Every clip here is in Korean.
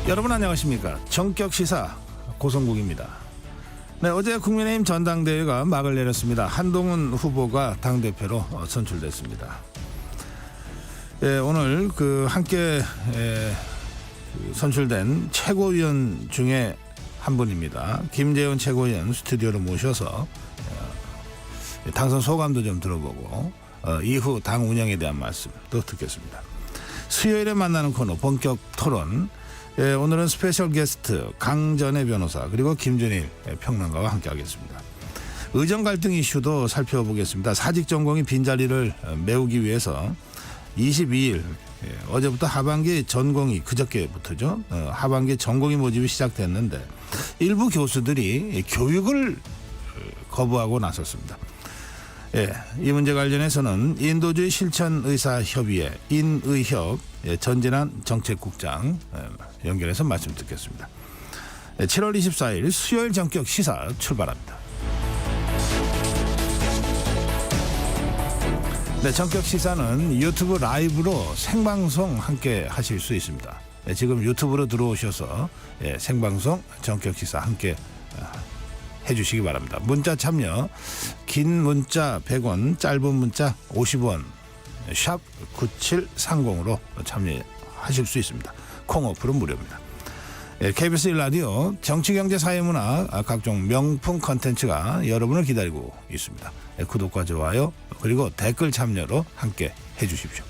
여러분 안녕하십니까. 정격시사 고성국입니다. 네, 어제 국민의힘 전당대회가 막을 내렸습니다. 한동훈 후보가 당대표로 선출됐습니다. 오늘 함께 선출된 최고위원 중에 한 분입니다. 김재원 최고위원 스튜디오로 모셔서 당선 소감도 좀 들어보고 이후 당 운영에 대한 말씀도 듣겠습니다. 수요일에 만나는 코너 본격 토론. 오늘은 스페셜 게스트 강전애 변호사 그리고 김준일 평론가와 함께하겠습니다. 의정 갈등 이슈도 살펴보겠습니다. 사직 전공이 빈자리를 메우기 위해서 22일 어제부터 하반기 전공이 그저께부터죠. 하반기 전공이 모집이 시작됐는데 일부 교수들이 교육을 거부하고 나섰습니다. 이 문제 관련해서는 인도주의 실천의사협의회 인의협 전진한 정책국장 연결해서 말씀 듣겠습니다. 7월 24일 수요일 전격 시사 출발합니다. 네, 전격 시사는 유튜브 라이브로 생방송 함께 하실 수 있습니다. 지금 유튜브로 들어오셔서 생방송 전격 시사 함께 해주시기 바랍니다. 문자 참여 긴 문자 100원 짧은 문자 50원 샵 9730으로 참여하실 수 있습니다. 콩 어플은 무료입니다. KBS 1라디오 정치경제사회문화 각종 명품 컨텐츠가 여러분을 기다리고 있습니다. 구독과 좋아요 그리고 댓글 참여로 함께 해주십시오.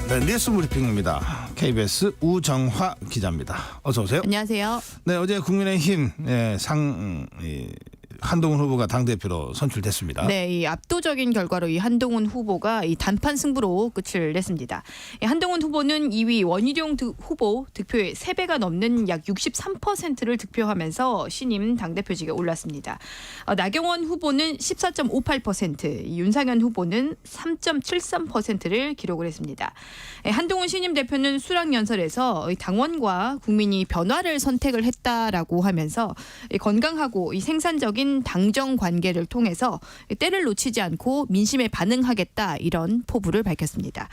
네, 뉴스 브리핑입니다. KBS 우정화 기자입니다. 어서 오세요. 안녕하세요. 네, 어제 국민의힘 한동훈 후보가 당대표로 선출됐습니다. 네, 이 압도적인 결과로 이 한동훈 후보가 이 단판 승부로 끝을 냈습니다. 이 한동훈 후보는 2위 원희룡 후보 득표의 3배가 넘는 약 63%를 득표하면서 신임 당대표직에 올랐습니다. 나경원 후보는 14.58%, 윤상현 후보는 3.73%를 기록을 했습니다. 한동훈 신임 대표는 수락연설에서 당원과 국민이 변화를 선택을 했다라고 하면서 건강하고 이 생산적인 당정 관계를 통해서 때를 놓치지 않고 민심에 반응하겠다 이런 포부를 밝혔습니다.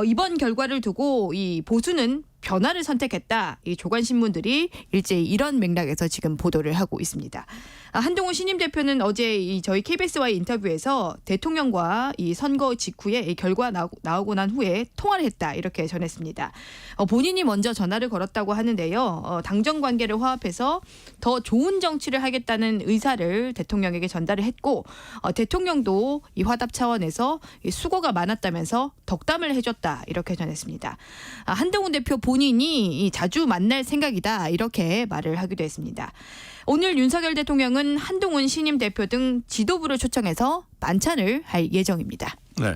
이번 결과를 두고 이 보수는 변화를 선택했다. 이 조간신문들이 일제히 이런 맥락에서 지금 보도를 하고 있습니다. 한동훈 신임 대표는 어제 저희 KBS와의 인터뷰에서 대통령과 이 선거 직후에 이 결과 나오고 난 후에 통화를 했다 이렇게 전했습니다. 본인이 먼저 전화를 걸었다고 하는데요. 당정 관계를 화합해서 더 좋은 정치를 하겠다는 의사를 대통령에게 전달을 했고 대통령도 이 화답 차원에서 수고가 많았다면서 덕담을 해줬다 이렇게 전했습니다. 한동훈 대표 본인이 자주 만날 생각이다 이렇게 말을 하기도 했습니다. 오늘 윤석열 대통령은 한동훈 신임 대표 등 지도부를 초청해서 만찬을 할 예정입니다. 네.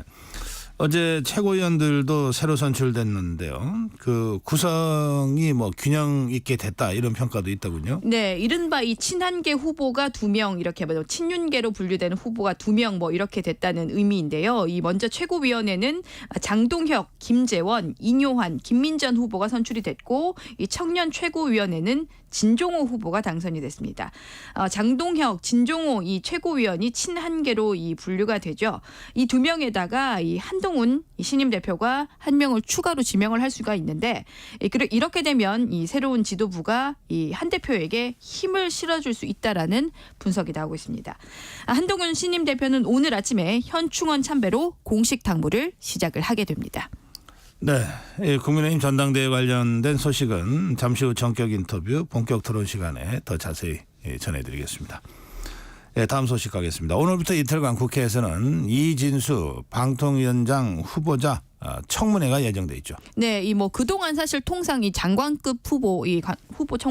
어제 최고위원들도 새로 선출됐는데요. 그 구성이 균형 있게 됐다 이런 평가도 있더군요. 네, 이른바 이 친한계 후보가 2명 이렇게 친윤계로 분류되는 후보가 2명 이렇게 됐다는 의미인데요. 이 먼저 최고위원회는 장동혁, 김재원, 인효환, 김민전 후보가 선출이 됐고 이 청년 최고위원회는 진종호 후보가 당선이 됐습니다. 장동혁, 진종호 이 최고위원이 친한계로 이 분류가 되죠. 이 2명에다가 이 한동훈 이 신임 대표가 한 명을 추가로 지명을 할 수가 있는데 이렇게 되면 이 새로운 지도부가 이 한 대표에게 힘을 실어줄 수 있다라는 분석이 나오고 있습니다. 한동훈 신임 대표는 오늘 아침에 현충원 참배로 공식 당무를 시작을 하게 됩니다. 네, 국민의힘 전당대회 관련된 소식은 잠시 후 전격 인터뷰 본격 토론 시간에 더 자세히 전해드리겠습니다. 다음 소식 가겠습니다. 오늘부터 이틀간 국회에서는 이진수 방통위원장 후보자 청문회가 예정돼 있죠. 네, 이 그동안 사실 통상 이 장관급 후보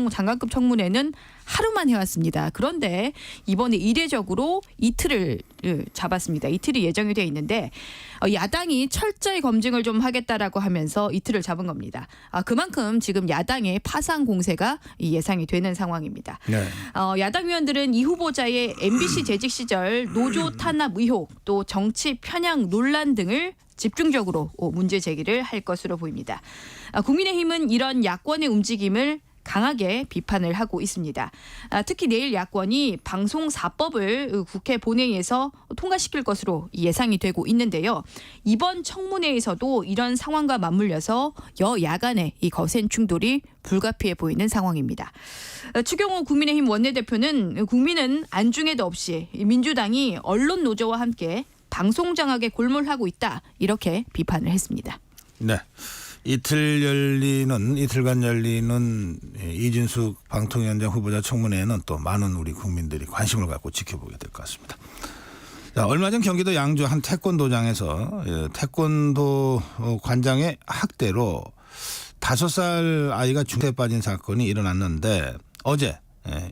장관급 청문회는 하루만 해왔습니다. 그런데 이번에 이례적으로 이틀을 잡았습니다. 이틀이 예정이 돼 있는데 야당이 철저히 검증을 좀 하겠다라고 하면서 이틀을 잡은 겁니다. 그만큼 지금 야당의 파상 공세가 예상이 되는 상황입니다. 네. 야당 의원들은 이 후보자의 MBC 재직 시절 노조 탄압 의혹 또 정치 편향 논란 등을 집중적으로 문제 제기를 할 것으로 보입니다. 국민의힘은 이런 야권의 움직임을 강하게 비판을 하고 있습니다. 특히 내일 야권이 방송4법을 국회 본회의에서 통과시킬 것으로 예상이 되고 있는데요. 이번 청문회에서도 이런 상황과 맞물려서 여야 간의 이 거센 충돌이 불가피해 보이는 상황입니다. 추경호 국민의힘 원내대표는 국민은 안중에도 없이 민주당이 언론 노조와 함께 방송 장악에 골몰하고 있다 이렇게 비판을 했습니다. 네. 이틀간 열리는 이진숙 방통위원장 후보자 청문회에는 또 많은 우리 국민들이 관심을 갖고 지켜보게 될 것 같습니다. 자, 얼마 전 경기도 양주 한 태권도장에서 태권도 관장의 학대로 5살 아이가 중태에 빠진 사건이 일어났는데 어제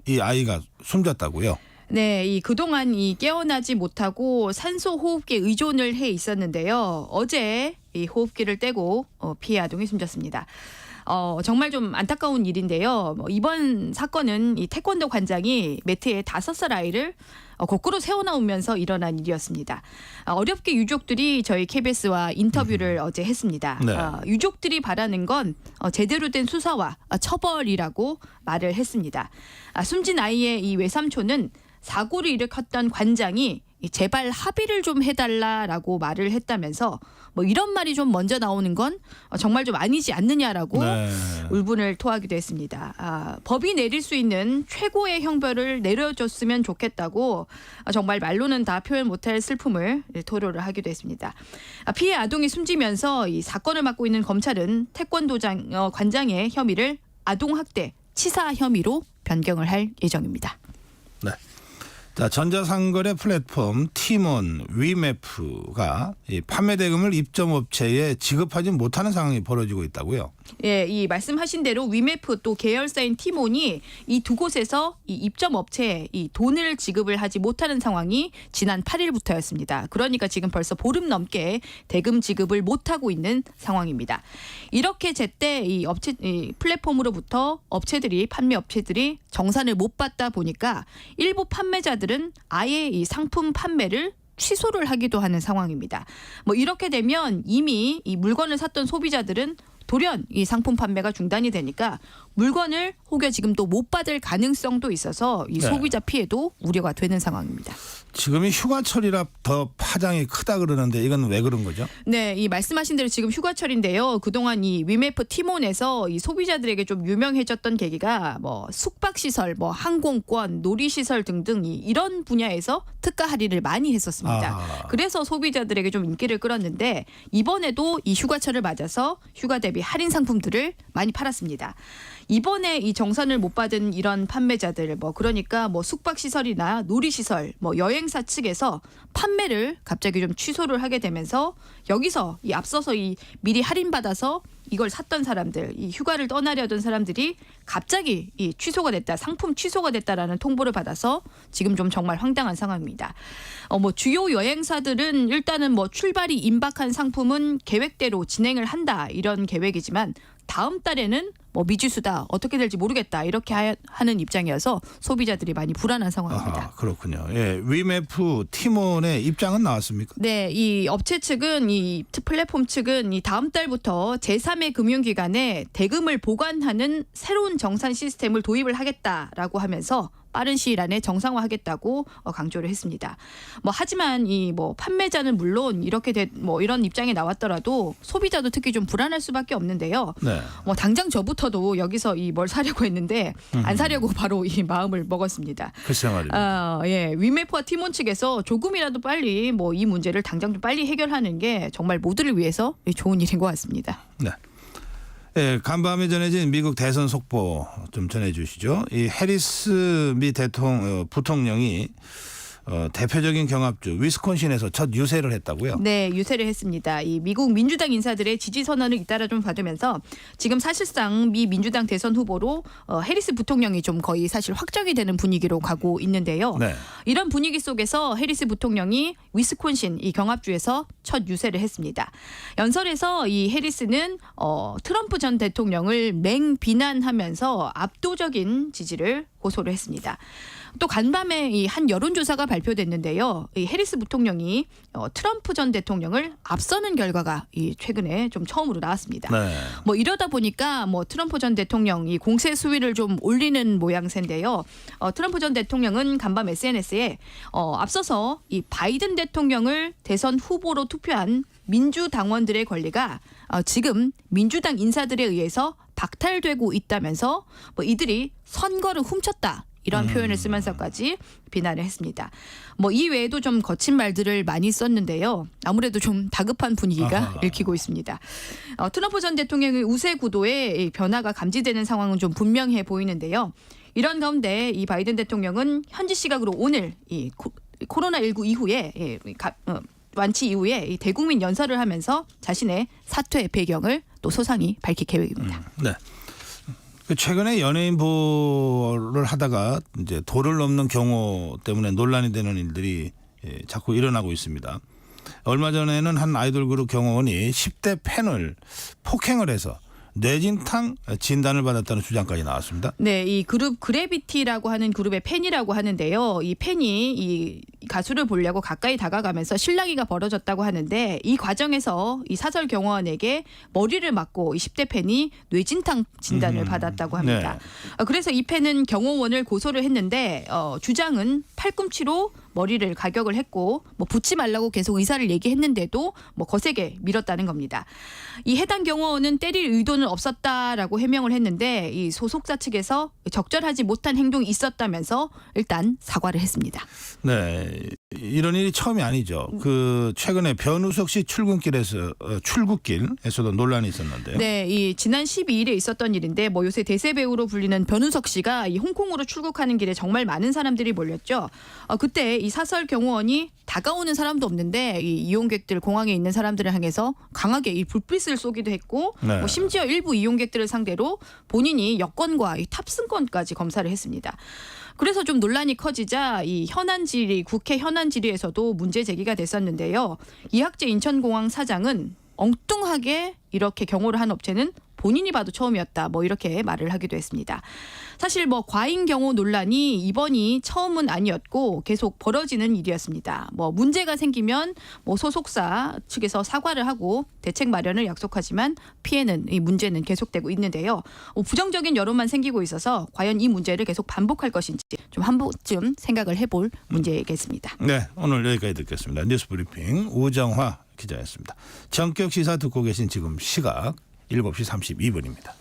이 아이가 숨졌다고요? 네, 그동안 깨어나지 못하고 산소 호흡기에 의존을 해 있었는데요. 어제 이 호흡기를 떼고 피해 아동이 숨졌습니다. 정말 좀 안타까운 일인데요. 이번 사건은 이 태권도 관장이 매트에 5살 아이를 거꾸로 세워놓으면서 일어난 일이었습니다. 어렵게 유족들이 저희 KBS와 인터뷰를 어제 했습니다. 네. 유족들이 바라는 건 제대로 된 수사와 처벌이라고 말을 했습니다. 숨진 아이의 이 외삼촌은 사고를 일으켰던 관장이 제발 합의를 좀 해달라라고 말을 했다면서 이런 말이 좀 먼저 나오는 건 정말 좀 아니지 않느냐라고 울분을 토하기도 했습니다. 법이 내릴 수 있는 최고의 형벌을 내려줬으면 좋겠다고 정말 말로는 다 표현 못할 슬픔을 토로를 하기도 했습니다. 피해 아동이 숨지면서 이 사건을 맡고 있는 검찰은 태권도장 관장의 혐의를 아동학대 치사 혐의로 변경을 할 예정입니다. 네. 자, 전자상거래 플랫폼 티몬 위메프가 이 판매 대금을 입점업체에 지급하지 못하는 상황이 벌어지고 있다고요? 예, 이 말씀하신 대로 위메프 또 계열사인 티몬이 이 두 곳에서 이 입점업체에 이 돈을 지급을 하지 못하는 상황이 지난 8일부터였습니다. 그러니까 지금 벌써 보름 넘게 대금 지급을 못하고 있는 상황입니다. 이렇게 제때 이 플랫폼으로부터 판매 업체들이 정산을 못 받다 보니까 일부 판매자들은 아예 이 상품 판매를 취소를 하기도 하는 상황입니다. 이렇게 되면 이미 이 물건을 샀던 소비자들은 돌연 이 상품 판매가 중단이 되니까 물건을 혹여 지금 또 못 받을 가능성도 있어서 이 소비자 피해도 우려가 되는 상황입니다. 지금이 휴가철이라 더 파장이 크다 그러는데 이건 왜 그런 거죠? 네, 이 말씀하신 대로 지금 휴가철인데요. 그동안 이 위메프 티몬에서 이 소비자들에게 좀 유명해졌던 계기가 숙박시설, 항공권, 놀이시설 등등 이런 분야에서 특가 할인을 많이 했었습니다. 그래서 소비자들에게 좀 인기를 끌었는데 이번에도 이 휴가철을 맞아서 휴가 대비 할인 상품들을 많이 팔았습니다. 이번에 이 정산을 못 받은 이런 판매자들 그러니까 숙박시설이나 놀이시설 여행사 측에서 판매를 갑자기 좀 취소를 하게 되면서 여기서 이 앞서서 이 미리 할인받아서 이걸 샀던 사람들, 이 휴가를 떠나려던 사람들이 갑자기 이 취소가 됐다, 상품 취소가 됐다라는 통보를 받아서 지금 좀 정말 황당한 상황입니다. 주요 여행사들은 일단은 출발이 임박한 상품은 계획대로 진행을 한다 이런 계획이지만 다음 달에는 미지수다 어떻게 될지 모르겠다 이렇게 하는 입장이어서 소비자들이 많이 불안한 상황입니다. 그렇군요. 예, 위메프 티몬의 입장은 나왔습니까? 네, 이 업체 측은 이 플랫폼 측은 이 다음 달부터 제3의 금융기관에 대금을 보관하는 새로운 정산 시스템을 도입을 하겠다라고 하면서 빠른 시일 안에 정상화하겠다고 강조를 했습니다. 하지만 이 판매자는 물론 이렇게 이런 입장이 나왔더라도 소비자도 특히 좀 불안할 수밖에 없는데요. 네. 당장 저부터도 여기서 뭘 사려고 했는데 안 사려고 바로 이 마음을 먹었습니다. 글쎄 말입니다. 예, 위메프와 티몬 측에서 조금이라도 빨리 이 문제를 당장 좀 빨리 해결하는 게 정말 모두를 위해서 좋은 일인 것 같습니다. 네. 예, 간밤에 전해진 미국 대선 속보 좀 전해주시죠. 이 해리스 미 부통령이 대표적인 경합주 위스콘신에서 첫 유세를 했다고요? 네, 유세를 했습니다. 이 미국 민주당 인사들의 지지 선언을 잇따라 좀 받으면서 지금 사실상 미 민주당 대선 후보로 해리스 부통령이 좀 거의 사실 확정이 되는 분위기로 가고 있는데요. 네. 이런 분위기 속에서 해리스 부통령이 위스콘신 이 경합주에서 첫 유세를 했습니다. 연설에서 이 해리스는 트럼프 전 대통령을 맹비난하면서 압도적인 지지를 호소를 했습니다. 또 간밤에 이 한 여론조사가 발표됐는데요. 이 해리스 부통령이 트럼프 전 대통령을 앞서는 결과가 이 최근에 좀 처음으로 나왔습니다. 네. 뭐 이러다 보니까 뭐 트럼프 전 대통령이 공세 수위를 좀 올리는 모양새인데요. 트럼프 전 대통령은 간밤 SNS에 앞서서 이 바이든 대통령을 대선 후보로 투표한 민주당원들의 권리가 지금 민주당 인사들에 의해서 박탈되고 있다면서 뭐 이들이 선거를 훔쳤다. 이런 표현을 쓰면서까지 비난을 했습니다. 뭐 이 외에도 좀 거친 말들을 많이 썼는데요. 아무래도 좀 다급한 분위기가 읽히고 있습니다. 트럼프 전 대통령의 우세 구도에 변화가 감지되는 상황은 좀 분명해 보이는데요. 이런 가운데 이 바이든 대통령은 현지 시각으로 오늘 이 코로나19 이후에 완치 이후에 이 대국민 연설을 하면서 자신의 사퇴 배경을 또 소상히 밝힐 계획입니다. 네. 최근에 연예인 보호를 하다가 이제 도를 넘는 경우 때문에 논란이 되는 일들이 자꾸 일어나고 있습니다. 얼마 전에는 한 아이돌 그룹 경호원이 10대 팬을 폭행을 해서 뇌진탕 진단을 받았다는 주장까지 나왔습니다. 네, 이 그룹 그래비티라고 하는 그룹의 팬이라고 하는데요. 이 팬이 이 가수를 보려고 가까이 다가가면서 실랑이가 벌어졌다고 하는데 이 과정에서 이 사설 경호원에게 머리를 맞고 이 10대 팬이 뇌진탕 진단을 받았다고 합니다. 네. 그래서 이 팬은 경호원을 고소를 했는데 주장은 팔꿈치로 머리를 가격을 했고 뭐 붙지 말라고 계속 의사를 얘기했는데도 뭐 거세게 밀었다는 겁니다. 이 해당 경호원은 때릴 의도는 없었다라고 해명을 했는데 이 소속사 측에서 적절하지 못한 행동이 있었다면서 일단 사과를 했습니다. 네, 이런 일이 처음이 아니죠. 그 최근에 변우석 씨 출국길에서도 논란이 있었는데요. 네, 이 지난 12일에 있었던 일인데 뭐 요새 대세 배우로 불리는 변우석 씨가 이 홍콩으로 출국하는 길에 정말 많은 사람들이 몰렸죠. 그때 이 사설 경호원이 다가오는 사람도 없는데 이 이용객들 공항에 있는 사람들을 향해서 강하게 이 불빛을 쏘기도 했고 네. 뭐 심지어 일부 이용객들을 상대로 본인이 여권과 이 탑승권까지 검사를 했습니다. 그래서 좀 논란이 커지자 이 현안 질의 국회 현안 질의에서도 문제 제기가 됐었는데요. 이학재 인천공항 사장은 엉뚱하게 이렇게 경호를 한 업체는 본인이 봐도 처음이었다. 뭐 이렇게 말을 하기도 했습니다. 사실 뭐 과잉 경호 논란이 이번이 처음은 아니었고 계속 벌어지는 일이었습니다. 뭐 문제가 생기면 뭐 소속사 측에서 사과를 하고 대책 마련을 약속하지만 피해는 이 문제는 계속되고 있는데요. 부정적인 여론만 생기고 있어서 과연 이 문제를 계속 반복할 것인지 좀 한 번쯤 생각을 해볼 문제겠습니다. 네, 오늘 여기까지 듣겠습니다. 뉴스브리핑 우정화 기자였습니다. 전격 시사 듣고 계신 지금 시각 7시 32분입니다.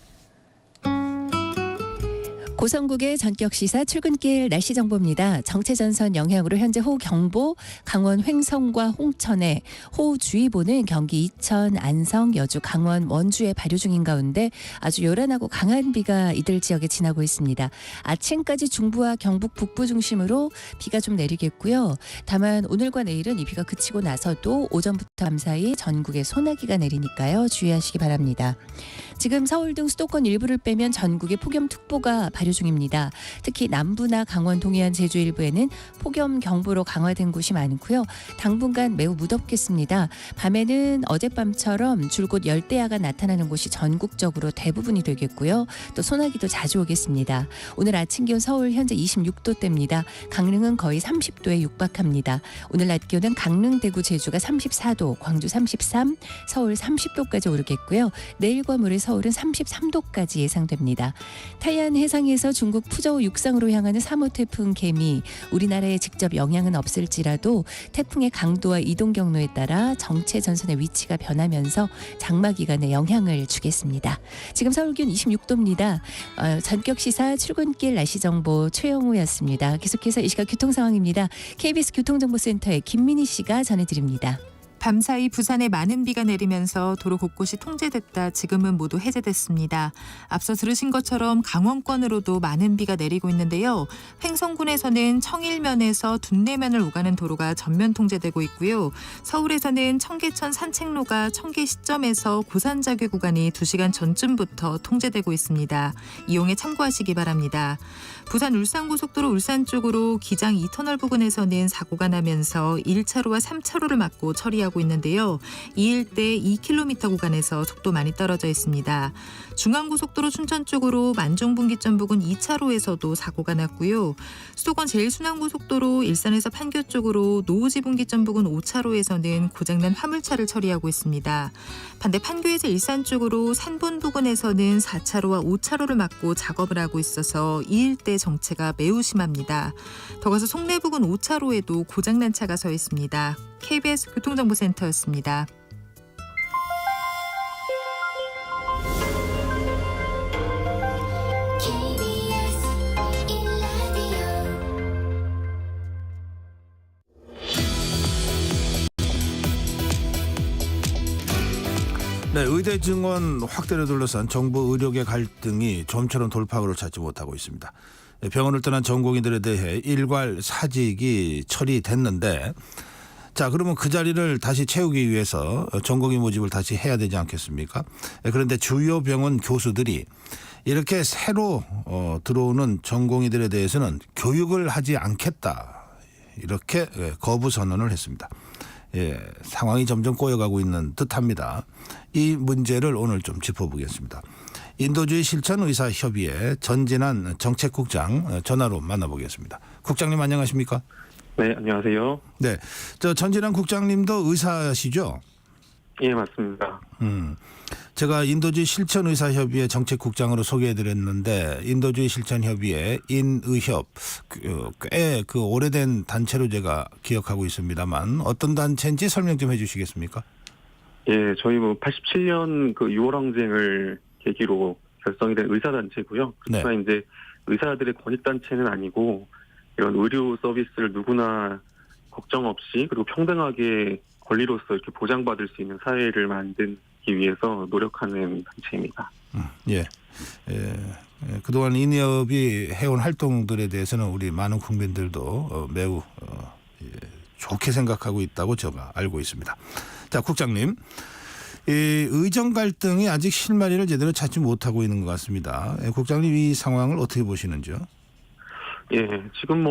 고성국의 전격시사 출근길 날씨 정보입니다. 정체전선 영향으로 현재 호우경보, 강원 횡성과 홍천에, 호우주의보는 경기 이천, 안성, 여주, 강원, 원주에 발효 중인 가운데 아주 요란하고 강한 비가 이들 지역에 지나고 있습니다. 아침까지 중부와 경북 북부 중심으로 비가 좀 내리겠고요. 다만 오늘과 내일은 이 비가 그치고 나서도 오전부터 밤 사이 전국에 소나기가 내리니까요. 주의하시기 바랍니다. 지금 서울 등 수도권 일부를 빼면 전국에 폭염특보가 발효 중입니다. 특히 남부나 강원, 동해안, 제주 일부에는 폭염 경보로 강화된 곳이 많고요. 당분간 매우 무덥겠습니다. 밤에는 어젯밤처럼 줄곧 열대야가 나타나는 곳이 전국적으로 대부분이 되겠고요. 또 소나기도 자주 오겠습니다. 오늘 아침 기온 서울 현재 26도대입니다. 강릉은 거의 30도에 육박합니다. 오늘 낮 기온은 강릉, 대구, 제주가 34도, 광주 33, 서울 30도까지 오르겠고요. 내일과 모레 서울은 33도까지 예상됩니다. 타이안 해상에서 중국 푸저우 육상으로 향하는 3호 태풍 개미, 우리나라에 직접 영향은 없을지라도 태풍의 강도와 이동 경로에 따라 정체 전선의 위치가 변하면서 장마 기간에 영향을 주겠습니다. 지금 서울 기온 26도입니다. 전격 시사 출근길 날씨 정보 최영우였습니다. 계속해서 이 시각 교통 상황입니다. KBS 교통정보센터의 김민희 씨가 전해드립니다. 밤사이 부산에 많은 비가 내리면서 도로 곳곳이 통제됐다 지금은 모두 해제됐습니다. 앞서 들으신 것처럼 강원권으로도 많은 비가 내리고 있는데요. 횡성군에서는 청일면에서 둔내면을 오가는 도로가 전면 통제되고 있고요. 서울에서는 청계천 산책로가 청계 시점에서 고산자교 구간이 2시간 전쯤부터 통제되고 있습니다. 이용에 참고하시기 바랍니다. 부산 울산고속도로 울산 쪽으로 기장 2터널 부근에서는 사고가 나면서 1차로와 3차로를 막고 처리하고 주의하고 있는데요. 이 일대 2km 구간에서 속도 많이 떨어져 있습니다. 중앙고속도로 춘천 쪽으로 만종분기점 부근 2차로에서도 사고가 났고요. 수도권 제일순환고속도로 일산에서 판교 쪽으로 노우지 분기점 부근 5차로에서는 고장난 화물차를 처리하고 있습니다. 반대 판교에서 일산 쪽으로 산본 부근에서는 4차로와 5차로를 막고 작업을 하고 있어서 이 일대 정체가 매우 심합니다. 더 가서 송내 부근 5차로에도 고장난 차가 서 있습니다. KBS 교통정보센터였습니다. 네, 의대 증원 확대를 둘러싼 정부 의료계 갈등이 좀처럼 돌파구를 찾지 못하고 있습니다. 병원을 떠난 전공의들에 대해 일괄 사직이 처리됐는데, 자, 그러면 그 자리를 다시 채우기 위해서 전공의 모집을 다시 해야 되지 않겠습니까? 그런데 주요 병원 교수들이 이렇게 새로 들어오는 전공의들에 대해서는 교육을 하지 않겠다, 이렇게 거부 선언을 했습니다. 예, 상황이 점점 꼬여가고 있는 듯합니다. 이 문제를 오늘 좀 짚어보겠습니다. 인도주의 실천 의사협의회 전진한 정책국장 전화로 만나보겠습니다. 국장님 안녕하십니까? 네, 안녕하세요. 네, 저 전진한 국장님도 의사시죠? 예, 맞습니다. 제가 인도주의 실천 의사협의회 정책국장으로 소개해드렸는데, 인도주의 실천협의회 인의협 꽤 그 오래된 단체로 제가 기억하고 있습니다만 어떤 단체인지 설명 좀 해주시겠습니까? 예, 저희 87년 그 6월 항쟁을 계기로 결성이 된 의사단체고요. 그렇지만 네. 이제 의사들의 권익단체는 아니고 이런 의료 서비스를 누구나 걱정 없이 그리고 평등하게 권리로서 이렇게 보장받을 수 있는 사회를 만들기 위해서 노력하는 단체입니다. 예. 그동안 인의협이 해온 활동들에 대해서는 우리 많은 국민들도 매우 좋게 생각하고 있다고 제가 알고 있습니다. 자, 국장님. 이 의정 갈등이 아직 실마리를 제대로 찾지 못하고 있는 것 같습니다. 국장님 이 상황을 어떻게 보시는지요? 예, 지금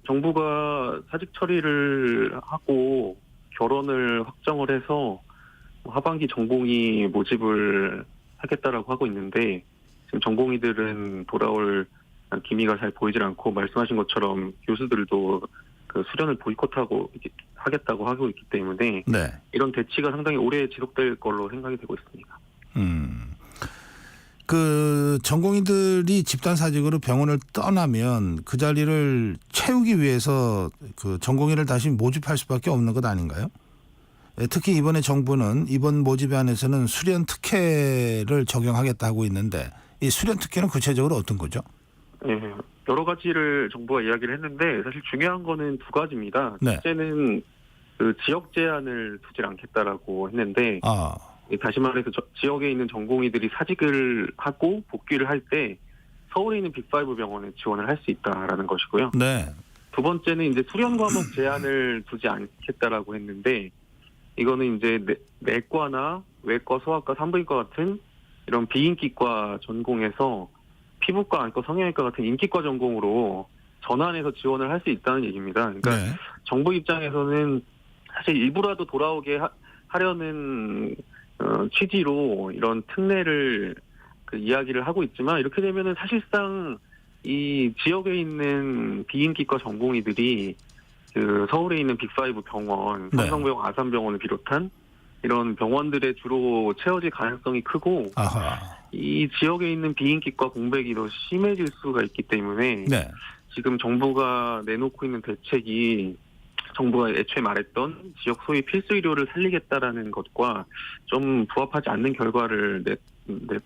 정부가 사직 처리를 하고 결혼을 확정을 해서 하반기 전공의 모집을 하겠다라고 하고 있는데, 지금 전공의들은 돌아올 기미가 잘 보이질 않고, 말씀하신 것처럼 교수들도 그 수련을 보이콧하고 하겠다고 하고 있기 때문에 네. 이런 대치가 상당히 오래 지속될 걸로 생각이 되고 있습니다. 그 전공의들이 집단 사직으로 병원을 떠나면 그 자리를 채우기 위해서 그 전공의를 다시 모집할 수밖에 없는 것 아닌가요? 특히 이번에 정부는 이번 모집에 한해서는 수련 특혜를 적용하겠다 하고 있는데, 이 수련 특혜는 구체적으로 어떤 거죠? 예, 여러 가지를 정부가 이야기를 했는데 사실 중요한 거는 두 가지입니다. 네. 첫째는 그 지역 제한을 두질 않겠다라고 했는데, 다시 말해서 지역에 있는 전공의들이 사직을 하고 복귀를 할 때 서울에 있는 빅5 병원에 지원을 할 수 있다라는 것이고요. 네. 두 번째는 이제 수련 과목 제한을 두지 않겠다라고 했는데, 이거는 이제 내과나 외과, 소아과, 산부인과 같은 이런 비인기과 전공에서 피부과, 안과, 성형외과 같은 인기과 전공으로 전환해서 지원을 할 수 있다는 얘기입니다. 그러니까 네. 정부 입장에서는 사실 일부라도 돌아오게 하려는 취지로 이런 특례를 이야기를 하고 있지만, 이렇게 되면은 사실상 이 지역에 있는 비인기과 전공의들이 그 서울에 있는 빅5 병원, 네. 삼성병원, 아산병원을 비롯한 이런 병원들에 주로 채워질 가능성이 크고, 이 지역에 있는 비인기과 공백이 더 심해질 수가 있기 때문에 네. 지금 정부가 내놓고 있는 대책이 정부가 애초에 말했던 지역 소위 필수 의료를 살리겠다라는 것과 좀 부합하지 않는 결과를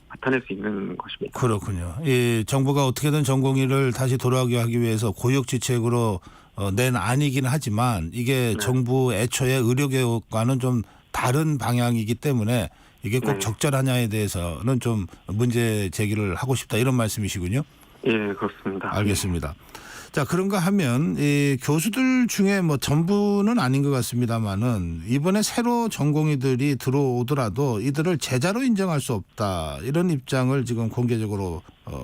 나타낼 수 있는 것입니다. 그렇군요. 이 정부가 어떻게든 전공의를 다시 돌아오게 하기 위해서 고육지책으로 낸 안이긴 하지만, 이게 네. 정부 애초에 의료개혁과는 좀 다른 방향이기 때문에 이게 꼭 네. 적절하냐에 대해서는 좀 문제 제기를 하고 싶다, 이런 말씀이시군요. 예, 그렇습니다. 알겠습니다. 자, 그런가 하면 이 교수들 중에 뭐 전부는 아닌 것 같습니다만은 이번에 새로 전공의들이 들어오더라도 이들을 제자로 인정할 수 없다, 이런 입장을 지금 공개적으로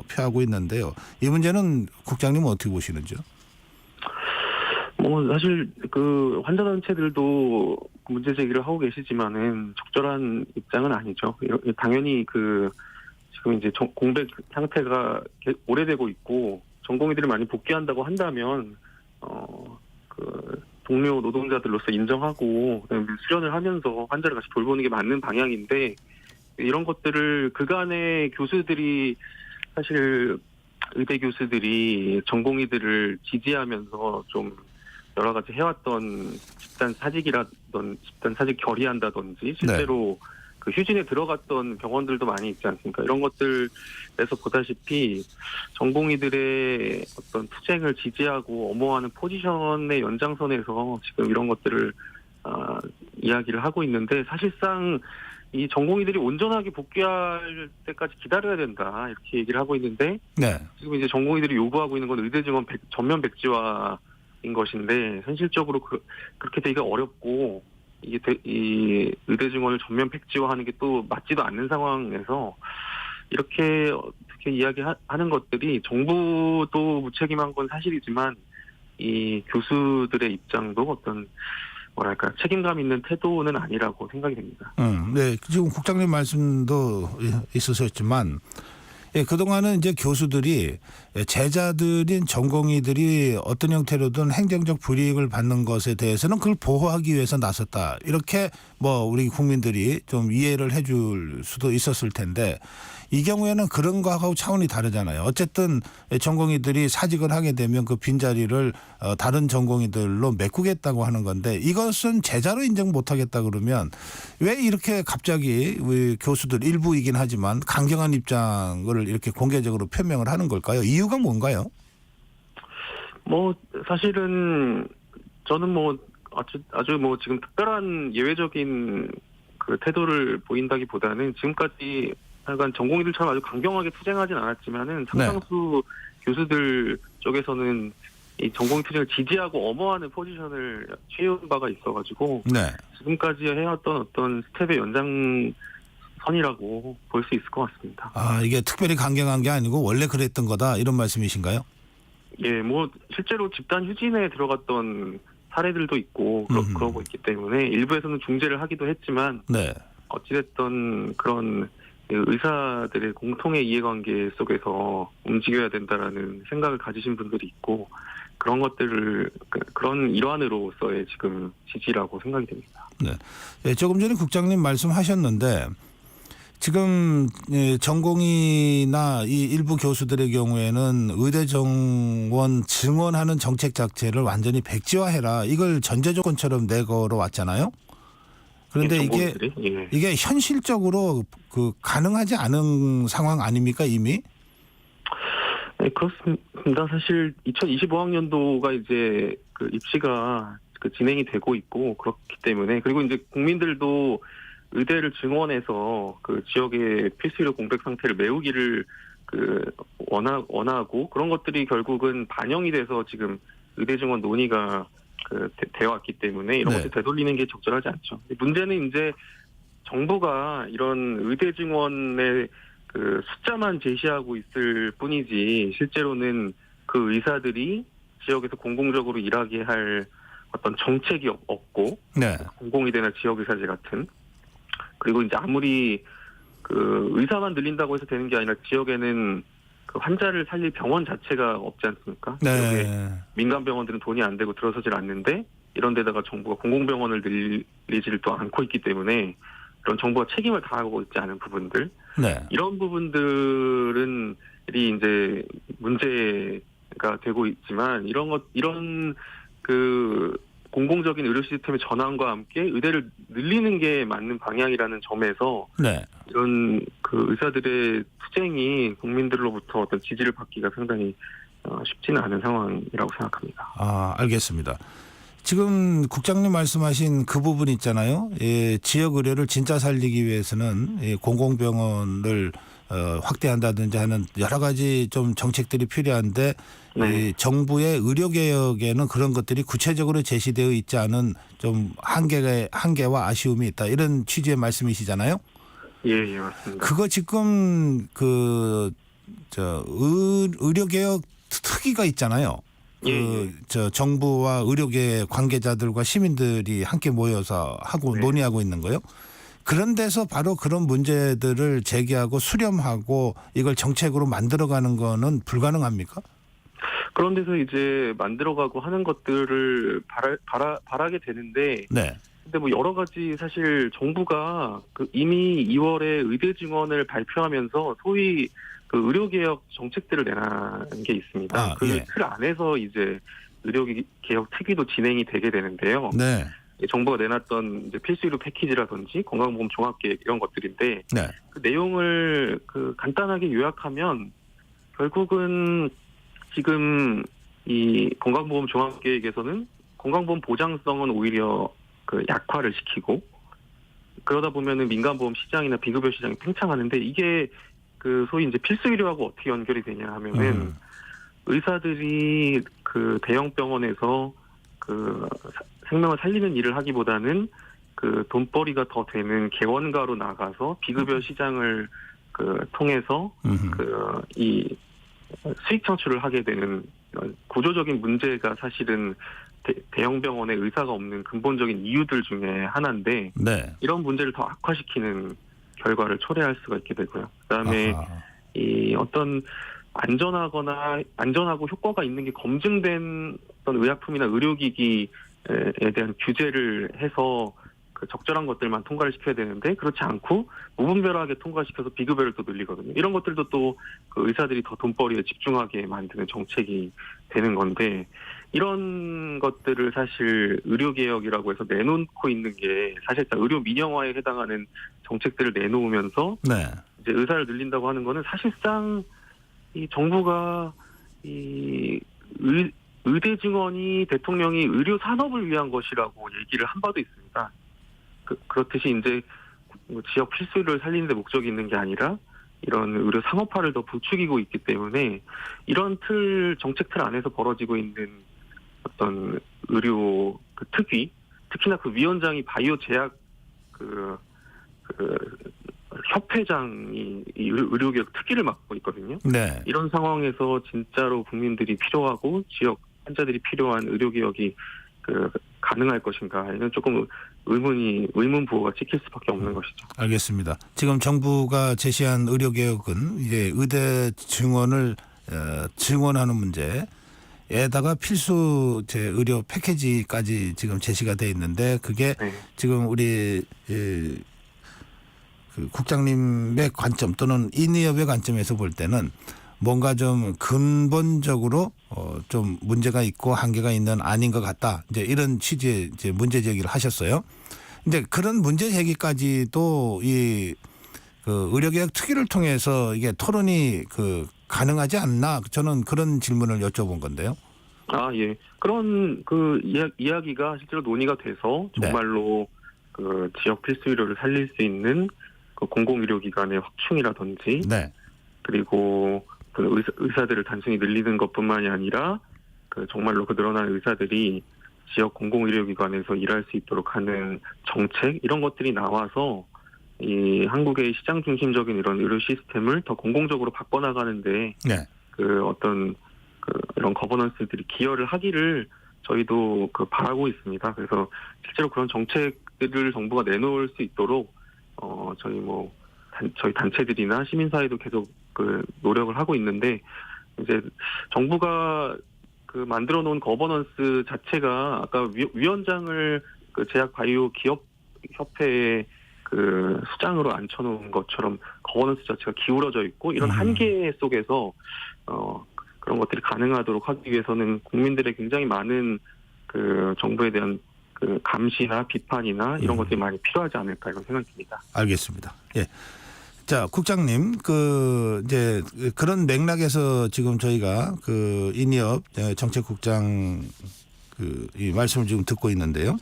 표하고 있는데요. 이 문제는 국장님은 어떻게 보시는지요? 사실 그 환자 단체들도 문제 제기를 하고 계시지만은 적절한 입장은 아니죠. 당연히 지금 이제 공백 상태가 오래되고 있고 전공의들이 많이 복귀한다고 한다면 동료 노동자들로서 인정하고 수련을 하면서 환자를 같이 돌보는 게 맞는 방향인데 이런 것들을 그간의 교수들이 사실 의대 교수들이 전공의들을 지지하면서 좀 여러 가지 해왔던 집단 사직 결의한다든지 실제로 휴진에 들어갔던 병원들도 많이 있지 않습니까? 이런 것들에서 보다시피 전공의들의 어떤 투쟁을 지지하고 엄호하는 포지션의 연장선에서 지금 이런 것들을 이야기를 하고 있는데 사실상 이 전공의들이 온전하게 복귀할 때까지 기다려야 된다 이렇게 얘기를 하고 있는데 지금 이제 전공의들이 요구하고 있는 건 의대 증원 전면 백지화인 것인데 현실적으로 그렇게 되기가 어렵고 이 의대 증원을 전면 백지화하는 게 또 맞지도 않는 상황에서 이렇게 어떻게 이야기하는 것들이 정부도 무책임한 건 사실이지만 이 교수들의 입장도 어떤 뭐랄까 책임감 있는 태도는 아니라고 생각이 됩니다. 네, 지금 국장님 말씀도 있으셨지만 그동안은 이제 교수들이 제자들인 전공의들이 어떤 형태로든 행정적 불이익을 받는 것에 대해서는 그걸 보호하기 위해서 나섰다. 이렇게 우리 국민들이 좀 이해를 해줄 수도 있었을 텐데 이 경우에는 그런 거하고 차원이 다르잖아요. 어쨌든 전공의들이 사직을 하게 되면 그 빈자리를 다른 전공의들로 메꾸겠다고 하는 건데 이것은 제자로 인정 못하겠다 그러면 왜 이렇게 갑자기 우리 교수들 일부이긴 하지만 강경한 입장을 이렇게 공개적으로 표명을 하는 걸까요? 이유가 뭔가요? 사실은 저는 아주 지금 특별한 예외적인 태도를 보인다기보다는 지금까지 약간 전공의들처럼 아주 강경하게 투쟁하진 않았지만은 상당수 교수들 쪽에서는 이 전공의 투쟁을 지지하고 엄호하는 포지션을 취해온 바가 있어가지고 지금까지 해왔던 어떤 스텝의 연장선이라고 볼 수 있을 것 같습니다. 이게 특별히 강경한 게 아니고 원래 그랬던 거다 이런 말씀이신가요? 예, 실제로 집단 휴진에 들어갔던 사례들도 있고 그러고 있기 때문에 일부에서는 중재를 하기도 했지만 어찌됐든 그런 의사들의 공통의 이해관계 속에서 움직여야 된다라는 생각을 가지신 분들이 있고 그런 것들을 그런 일환으로서의 지금 지지라고 생각이 됩니다. 네, 조금 전에 국장님 말씀하셨는데 지금 전공의나 이 일부 교수들의 경우에는 의대 정원 증원하는 정책 자체를 완전히 백지화해라 이걸 전제 조건처럼 내걸어 왔잖아요. 그런데 이게 현실적으로 가능하지 않은 상황 아닙니까 이미? 네, 그렇습니다. 사실 2025학년도가 이제 입시가 진행이 되고 있고 그렇기 때문에 그리고 이제 국민들도 의대를 증원해서 지역의 필수의료 공백 상태를 메우기를 원하고 그런 것들이 결국은 반영이 돼서 지금 의대 증원 논의가 되어왔기 때문에 이런 것을 되돌리는 게 적절하지 않죠. 문제는 이제 정부가 이런 의대 증원의 숫자만 제시하고 있을 뿐이지 실제로는 그 의사들이 지역에서 공공적으로 일하게 할 어떤 정책이 없고 공공의대나 지역의사제 같은 그리고 이제 아무리 의사만 늘린다고 해서 되는 게 아니라 지역에는 환자를 살릴 병원 자체가 없지 않습니까? 민간 병원들은 돈이 안 되고 들어서질 않는데 이런 데다가 정부가 공공병원을 늘리지를 또 않고 있기 때문에 그런 정부가 책임을 다하고 있지 않은 부분들 이런 부분들은 이제 문제가 되고 있지만 이런 공공적인 의료 시스템의 전환과 함께 의대를 늘리는 게 맞는 방향이라는 점에서 이런 의사들의 투쟁이 국민들로부터 어떤 지지를 받기가 상당히 쉽지는 않은 상황이라고 생각합니다. 알겠습니다. 지금 국장님 말씀하신 그 부분 있잖아요. 지역 의료를 진짜 살리기 위해서는 공공병원을 확대한다든지 하는 여러 가지 좀 정책들이 필요한데 정부의 의료개혁에는 그런 것들이 구체적으로 제시되어 있지 않은 좀 한계와 아쉬움이 있다. 이런 취지의 말씀이시잖아요. 예, 맞습니다. 그거 지금 의료개혁 특위가 있잖아요. 그 저 정부와 의료계 관계자들과 시민들이 함께 모여서 하고 네. 논의하고 있는 거요. 그런 데서 바로 그런 문제들을 제기하고 수렴하고 이걸 정책으로 만들어가는 거는 불가능합니까? 그런 데서 이제 만들어가고 하는 것들을 바라게 되는데, 네. 근데 뭐 여러 가지 사실 정부가 그 이미 2월에 의대 증원을 발표하면서 소위 그 의료개혁 정책들을 내놓은 게 있습니다. 아, 그 예. 틀 안에서 이제 의료개혁 특위도 진행이 되게 되는데요. 네. 정부가 내놨던 이제 필수의료 패키지라든지 건강보험 종합계획 이런 것들인데, 네. 그 내용을 그 간단하게 요약하면 결국은 지금 이 건강보험 종합계획에서는 건강보험 보장성은 오히려 그 약화를 시키고, 그러다 보면은 민간보험 시장이나 비급여 시장이 팽창하는데, 이게 그 소위 이제 필수의료하고 어떻게 연결이 되냐 하면은 의사들이 그 대형 병원에서 그 생명을 살리는 일을 하기보다는 그 돈벌이가 더 되는 개원가로 나가서 비급여 시장을 그 통해서 그 이 수익 창출을 하게 되는 이런 구조적인 문제가 사실은 대형 병원에 의사가 없는 근본적인 이유들 중에 하나인데, 네. 이런 문제를 더 악화시키는 결과를 초래할 수가 있게 되고요. 그다음에 아하. 이 어떤 안전하고 효과가 있는 게 검증된 어떤 의약품이나 의료기기에 대한 규제를 해서 그 적절한 것들만 통과를 시켜야 되는데, 그렇지 않고 무분별하게 통과시켜서 비급여를 또 늘리거든요. 이런 것들도 또 그 의사들이 더 돈벌이에 집중하게 만드는 정책이 되는 건데, 이런 것들을 사실 의료개혁이라고 해서 내놓고 있는 게 사실상 의료 민영화에 해당하는 정책들을 내놓으면서 네. 이제 의사를 늘린다고 하는 거는 사실상 이 정부가 이 의대 증원이 대통령이 의료 산업을 위한 것이라고 얘기를 한 바도 있습니다. 그렇듯이 이제 지역 필수의료를 살리는 데 목적이 있는 게 아니라 이런 의료 상업화를 더 부추기고 있기 때문에, 이런 정책 틀 안에서 벌어지고 있는 어떤 의료 그 특위, 특히나 그 위원장이 바이오 제약 그 협회장이 이 의료개혁 특위를 맡고 있거든요. 네. 이런 상황에서 진짜로 국민들이 필요하고 지역 환자들이 필요한 의료개혁이 그 가능할 것인가, 이는 조금 의문 부호가 찍힐 수밖에 없는 것이죠. 알겠습니다. 지금 정부가 제시한 의료개혁은 이제 의대 증원을 증원하는 문제에다가 필수 의료 패키지까지 지금 제시가 돼 있는데, 그게 네. 지금 우리 그 국장님의 관점 또는 인의협의 관점에서 볼 때는 뭔가 좀 근본적으로 좀 문제가 있고 한계가 있는 아닌 것 같다. 이제 이런 취지의 이제 문제 제기를 하셨어요. 근데 그런 문제 제기까지도 이 그 의료개혁 특위를 통해서 이게 토론이 그 가능하지 않나, 저는 그런 질문을 여쭤본 건데요. 아, 예. 그런 그 이야기가 실제로 논의가 돼서 정말로 그 지역 필수의료를 살릴 수 있는 그 공공의료기관의 확충이라든지, 네. 그리고 그 의사들을 단순히 늘리는 것뿐만이 아니라 그 정말로 그 늘어난 의사들이 지역 공공의료기관에서 일할 수 있도록 하는 정책, 이런 것들이 나와서 이 한국의 시장 중심적인 이런 의료 시스템을 더 공공적으로 바꿔나가는데 네. 그 어떤 그 이런 거버넌스들이 기여를 하기를 저희도 그 바라고 있습니다. 그래서 실제로 그런 정책들을 정부가 내놓을 수 있도록 저희 단체들이나 시민사회도 계속 그 노력을 하고 있는데, 이제 정부가 그 만들어 놓은 거버넌스 자체가 아까 위원장을 그 제약 바이오 기업 협회에 그 수장으로 앉혀놓은 것처럼 거버넌스 자체가 기울어져 있고, 이런 한계 속에서 그런 것들이 가능하도록 하기 위해서는 국민들의 굉장히 많은 그 정부에 대한 그 감시나 비판이나 이런 것들이 많이 필요하지 않을까, 이런 생각이 듭니다. 알겠습니다. 예. 자, 국장님, 이제 그런 맥락에서 지금 저희가 그 인이협 정책국장 이 말씀을 지금 듣고 있는데요.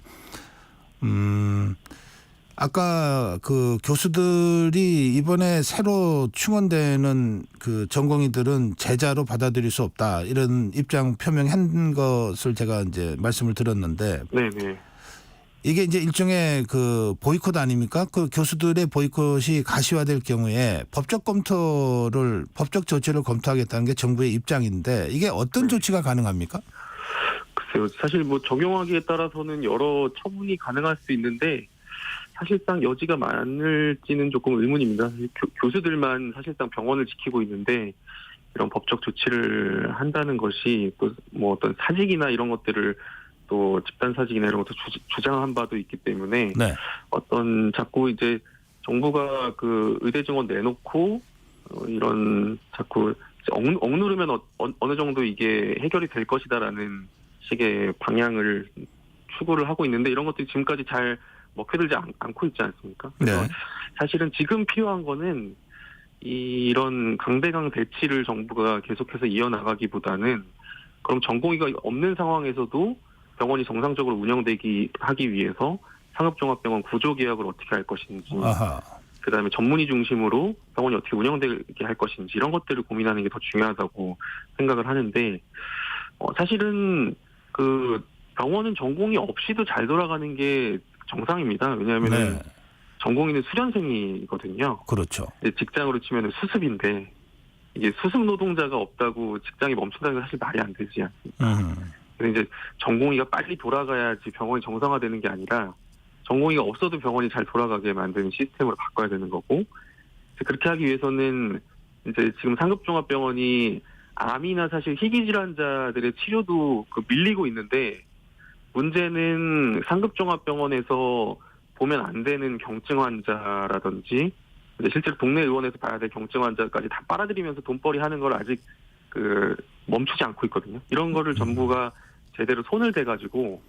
아까 그 교수들이 이번에 새로 충원되는 그 전공의들은 제자로 받아들일 수 없다, 이런 입장 표명한 것을 제가 이제 말씀을 들었는데, 네네. 이게 이제 일종의 그 보이콧 아닙니까? 그 교수들의 보이콧이 가시화될 경우에 법적 조치를 검토하겠다는 게 정부의 입장인데, 이게 어떤 조치가 가능합니까? 글쎄요. 사실 뭐 적용하기에 따라서는 여러 처분이 가능할 수 있는데 사실상 여지가 많을지는 조금 의문입니다. 교수들만 사실상 병원을 지키고 있는데 이런 법적 조치를 한다는 것이 또 뭐 어떤 사직이나 이런 것들을 또 집단 사직이나 이런 것도 주장한 바도 있기 때문에 네. 어떤 자꾸 이제 정부가 그 의대 증원 내놓고 이런 자꾸 억누르면 어느 정도 이게 해결이 될 것이다라는 식의 방향을 추구를 하고 있는데 이런 것들이 지금까지 잘 먹혀들지 않고 있지 않습니까? 그래서 네. 사실은 지금 필요한 거는 이런 강대강 대치를 정부가 계속해서 이어나가기보다는 그럼 전공의가 없는 상황에서도 병원이 정상적으로 하기 위해서 상업종합병원 구조개혁을 어떻게 할 것인지 아하. 그다음에 전문의 중심으로 병원이 어떻게 운영되게 할 것인지 이런 것들을 고민하는 게 더 중요하다고 생각을 하는데 사실은 그 병원은 전공의 없이도 잘 돌아가는 게 정상입니다. 왜냐하면은 네. 전공의는 수련생이거든요. 그렇죠. 직장으로 치면 수습인데 이게 수습 노동자가 없다고 직장이 멈춘다는 게 사실 말이 안 되지 않습니까? 그래서 이제 전공의가 빨리 돌아가야지 병원이 정상화되는 게 아니라 전공의가 없어도 병원이 잘 돌아가게 만드는 시스템으로 바꿔야 되는 거고 그렇게 하기 위해서는 이제 지금 상급종합병원이 암이나 사실 희귀질환자들의 치료도 밀리고 있는데 문제는 상급종합병원에서 보면 안 되는 경증 환자라든지 실제로 동네 의원에서 봐야 될 경증 환자까지 다 빨아들이면서 돈벌이 하는 걸 아직 멈추지 않고 있거든요. 이런 거를 정부가 제대로 손을 대가지고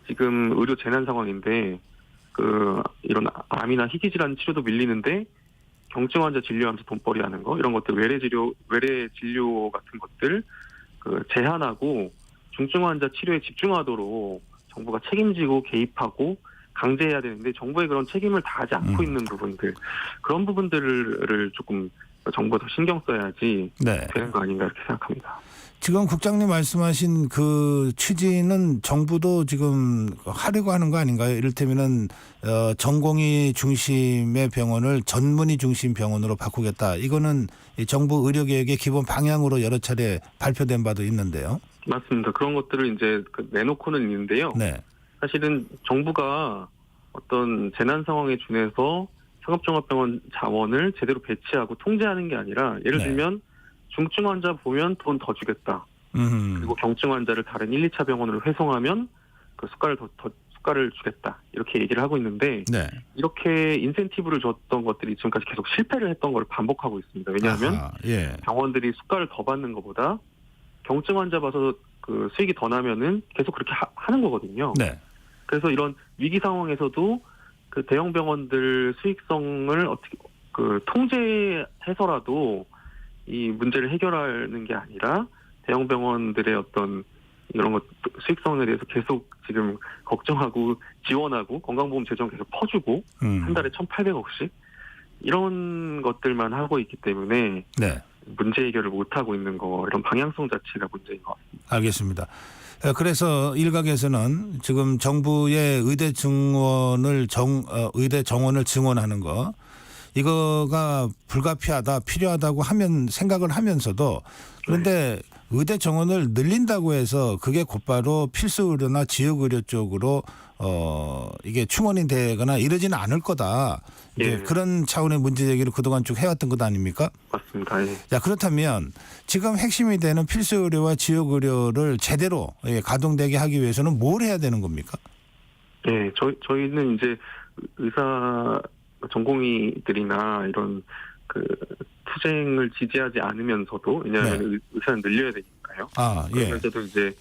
지금 의료 재난 상황인데 이런 암이나 희귀질환 치료도 밀리는데 경증 환자 진료하면서 돈벌이 하는 거 이런 것들 외래 진료 같은 것들 제한하고 중증 환자 치료에 집중하도록 정부가 책임지고 개입하고 강제해야 되는데 정부의 그런 책임을 다하지 않고 있는 부분들 그런 부분들을 조금 정부가 더 신경 써야지 네. 되는 거 아닌가 이렇게 생각합니다. 지금 국장님 말씀하신 그 취지는 정부도 지금 하려고 하는 거 아닌가요? 이를테면은 전공의 중심의 병원을 전문의 중심 병원으로 바꾸겠다. 이거는 정부 의료개혁의 기본 방향으로 여러 차례 발표된 바도 있는데요. 맞습니다. 그런 것들을 이제 내놓고는 있는데요. 네. 사실은 정부가 어떤 재난 상황에 준해서 상업종합병원 자원을 제대로 배치하고 통제하는 게 아니라 예를 네. 들면 중증 환자 보면 돈 더 주겠다. 그리고 경증 환자를 다른 1, 2차 병원으로 회송하면 숟갈을 주겠다. 이렇게 얘기를 하고 있는데 네. 이렇게 인센티브를 줬던 것들이 지금까지 계속 실패를 했던 걸 반복하고 있습니다. 왜냐하면 예. 병원들이 숟갈을 더 받는 것보다 경증 환자 봐서 수익이 더 나면은 계속 그렇게 하는 거거든요. 네. 그래서 이런 위기 상황에서도 대형 병원들 수익성을 어떻게 통제해서라도 이 문제를 해결하는 게 아니라 대형 병원들의 어떤 이런 것 수익성에 대해서 계속 지금 걱정하고 지원하고 건강보험 재정 계속 퍼주고 한 달에 1,800억씩 이런 것들만 하고 있기 때문에 네. 문제 해결을 못 하고 있는 거 이런 방향성 자체가 문제인 것 같습니다. 알겠습니다. 그래서 일각에서는 지금 정부의 의대 정원을 증원하는 거 이거가 불가피하다 필요하다고 생각을 하면서도 그런데 의대 정원을 늘린다고 해서 그게 곧바로 필수 의료나 지역 의료 쪽으로 이게 충원이 되거나 이러지는 않을 거다. 예. 그런 차원의 문제 제기를 그동안 쭉 해왔던 것 아닙니까? 맞습니다. 예. 자, 그렇다면 지금 핵심이 되는 필수 의료와 지역 의료를 제대로 가동되게 하기 위해서는 뭘 해야 되는 겁니까? 네, 저희는 이제 의사 전공의들이나 이런 투쟁을 지지하지 않으면서도 왜냐하면 의사는 늘려야 되니까요. 예. 그러면서도 이제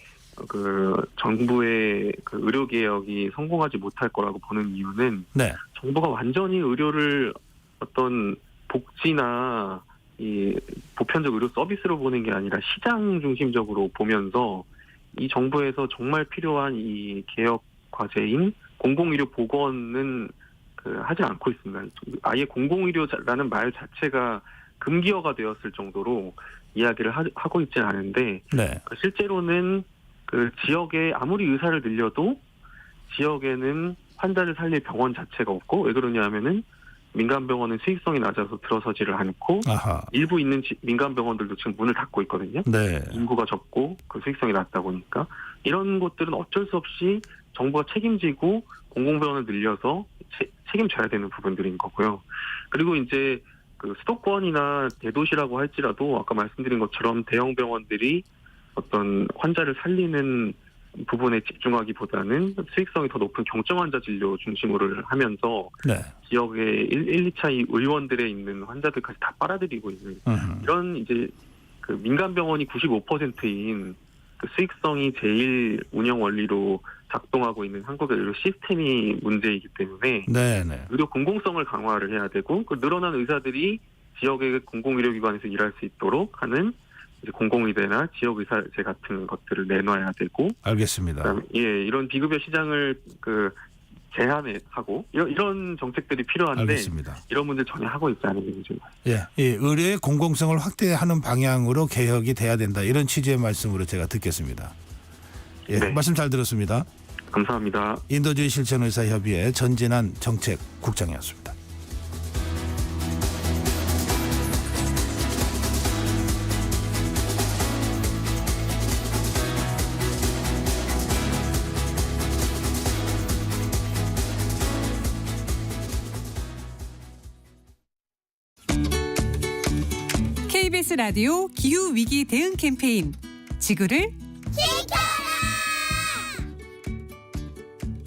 정부의 의료 개혁이 성공하지 못할 거라고 보는 이유는 네. 정부가 완전히 의료를 어떤 복지나 이 보편적 의료 서비스로 보는 게 아니라 시장 중심적으로 보면서 이 정부에서 정말 필요한 이 개혁 과제인 공공의료 복원은 하지 않고 있습니다. 아예 공공의료라는 말 자체가 금기어가 되었을 정도로 이야기를 하고 있지는 않은데 네. 실제로는 지역에 아무리 의사를 늘려도 지역에는 환자를 살릴 병원 자체가 없고 왜 그러냐 하면은 민간 병원은 수익성이 낮아서 들어서지를 않고 아하. 일부 있는 민간 병원들도 지금 문을 닫고 있거든요. 네. 인구가 적고 그 수익성이 낮다 보니까 이런 곳들은 어쩔 수 없이 정부가 책임지고 공공병원을 늘려서 책임져야 되는 부분들인 거고요. 그리고 이제 그 수도권이나 대도시라고 할지라도 아까 말씀드린 것처럼 대형 병원들이 어떤 환자를 살리는 부분에 집중하기보다는 수익성이 더 높은 경증 환자 진료 중심으로 하면서 네. 지역의 1, 2차 의원들에 있는 환자들까지 다 빨아들이고 있는 이런 이제 그 민간 병원이 95%인 그 수익성이 제일 운영 원리로 작동하고 있는 한국의 의료 시스템이 문제이기 때문에 네네. 의료 공공성을 강화를 해야 되고 그 늘어난 의사들이 지역의 공공의료기관에서 일할 수 있도록 하는 이제 공공의대나 지역의사제 같은 것들을 내놔야 되고 알겠습니다. 그다음에 이런 비급여 시장을 그 제한하고 이런 정책들이 필요한데 알겠습니다. 이런 문제 전혀 하고 있지 않은 게 문제입니다. 예, 이 의료의 공공성을 확대하는 방향으로 개혁이 돼야 된다. 이런 취지의 말씀으로 제가 듣겠습니다. 예, 네. 말씀 잘 들었습니다. 감사합니다. 인도주의 실천의사협의회 전진한 정책국장이었습니다. KBS 라디오 기후위기 대응 캠페인 지구를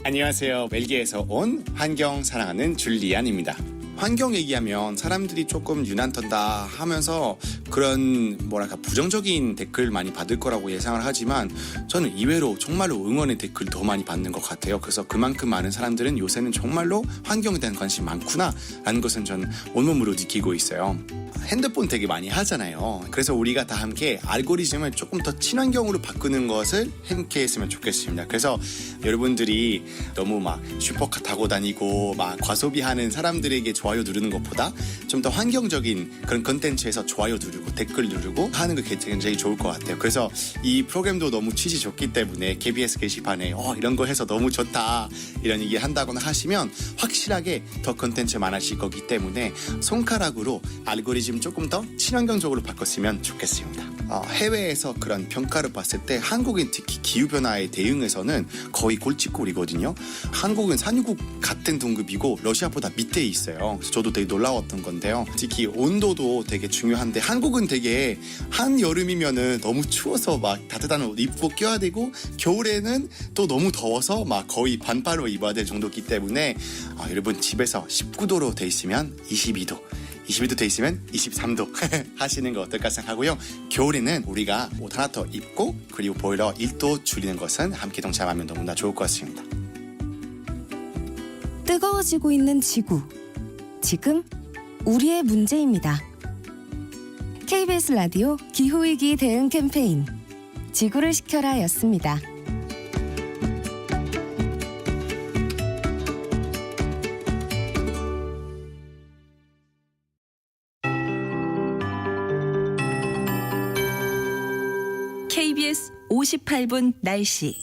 안녕하세요. 벨기에에서 온 환경 사랑하는 줄리안입니다. 환경 얘기하면 사람들이 조금 유난턴다 하면서 그런 뭐랄까 부정적인 댓글 많이 받을 거라고 예상을 하지만 저는 의외로 정말로 응원의 댓글 더 많이 받는 것 같아요. 그래서 그만큼 많은 사람들은 요새는 정말로 환경에 대한 관심이 많구나 라는 것은 전 온몸으로 느끼고 있어요. 핸드폰 되게 많이 하잖아요. 그래서 우리가 다 함께 알고리즘을 조금 더 친환경으로 바꾸는 것을 함께 했으면 좋겠습니다. 그래서 여러분들이 너무 막 슈퍼카 타고 다니고 막 과소비하는 사람들에게 좋아요 누르는 것보다 좀 더 환경적인 그런 컨텐츠에서 좋아요 누르고 댓글 누르고 하는 게 굉장히 좋을 것 같아요. 그래서 이 프로그램도 너무 취지 좋기 때문에 KBS 게시판에 이런 거 해서 너무 좋다 이런 얘기 한다거나 하시면 확실하게 더 컨텐츠 많아질 거기 때문에 손가락으로 알고리즘 조금 더 친환경적으로 바꿨으면 좋겠습니다. 해외에서 그런 평가를 봤을 때 한국인 특히 기후변화에 대응해서는 거의 골칫골이거든요. 한국은 산유국 같은 등급이고 러시아보다 밑에 있어요. 그래서 저도 되게 놀라웠던 건데요. 특히 온도도 되게 중요한데 한국은 되게 한여름이면은 너무 추워서 막 따뜻한 옷 입고 껴야 되고 겨울에는 또 너무 더워서 막 거의 반팔로 입어야 될 정도이기 때문에 여러분 집에서 19도로 돼 있으면 22도 돼 있으면 23도 하시는 거 어떨까 생각하고요. 겨울에는 우리가 옷 하나 더 입고 그리고 보일러 1도 줄이는 것은 함께 동참하면 너무나 좋을 것 같습니다. 뜨거워지고 있는 지구. 지금 우리의 문제입니다. KBS 라디오 기후위기 대응 캠페인 지구를 지켜라 였습니다. KBS 58분 날씨.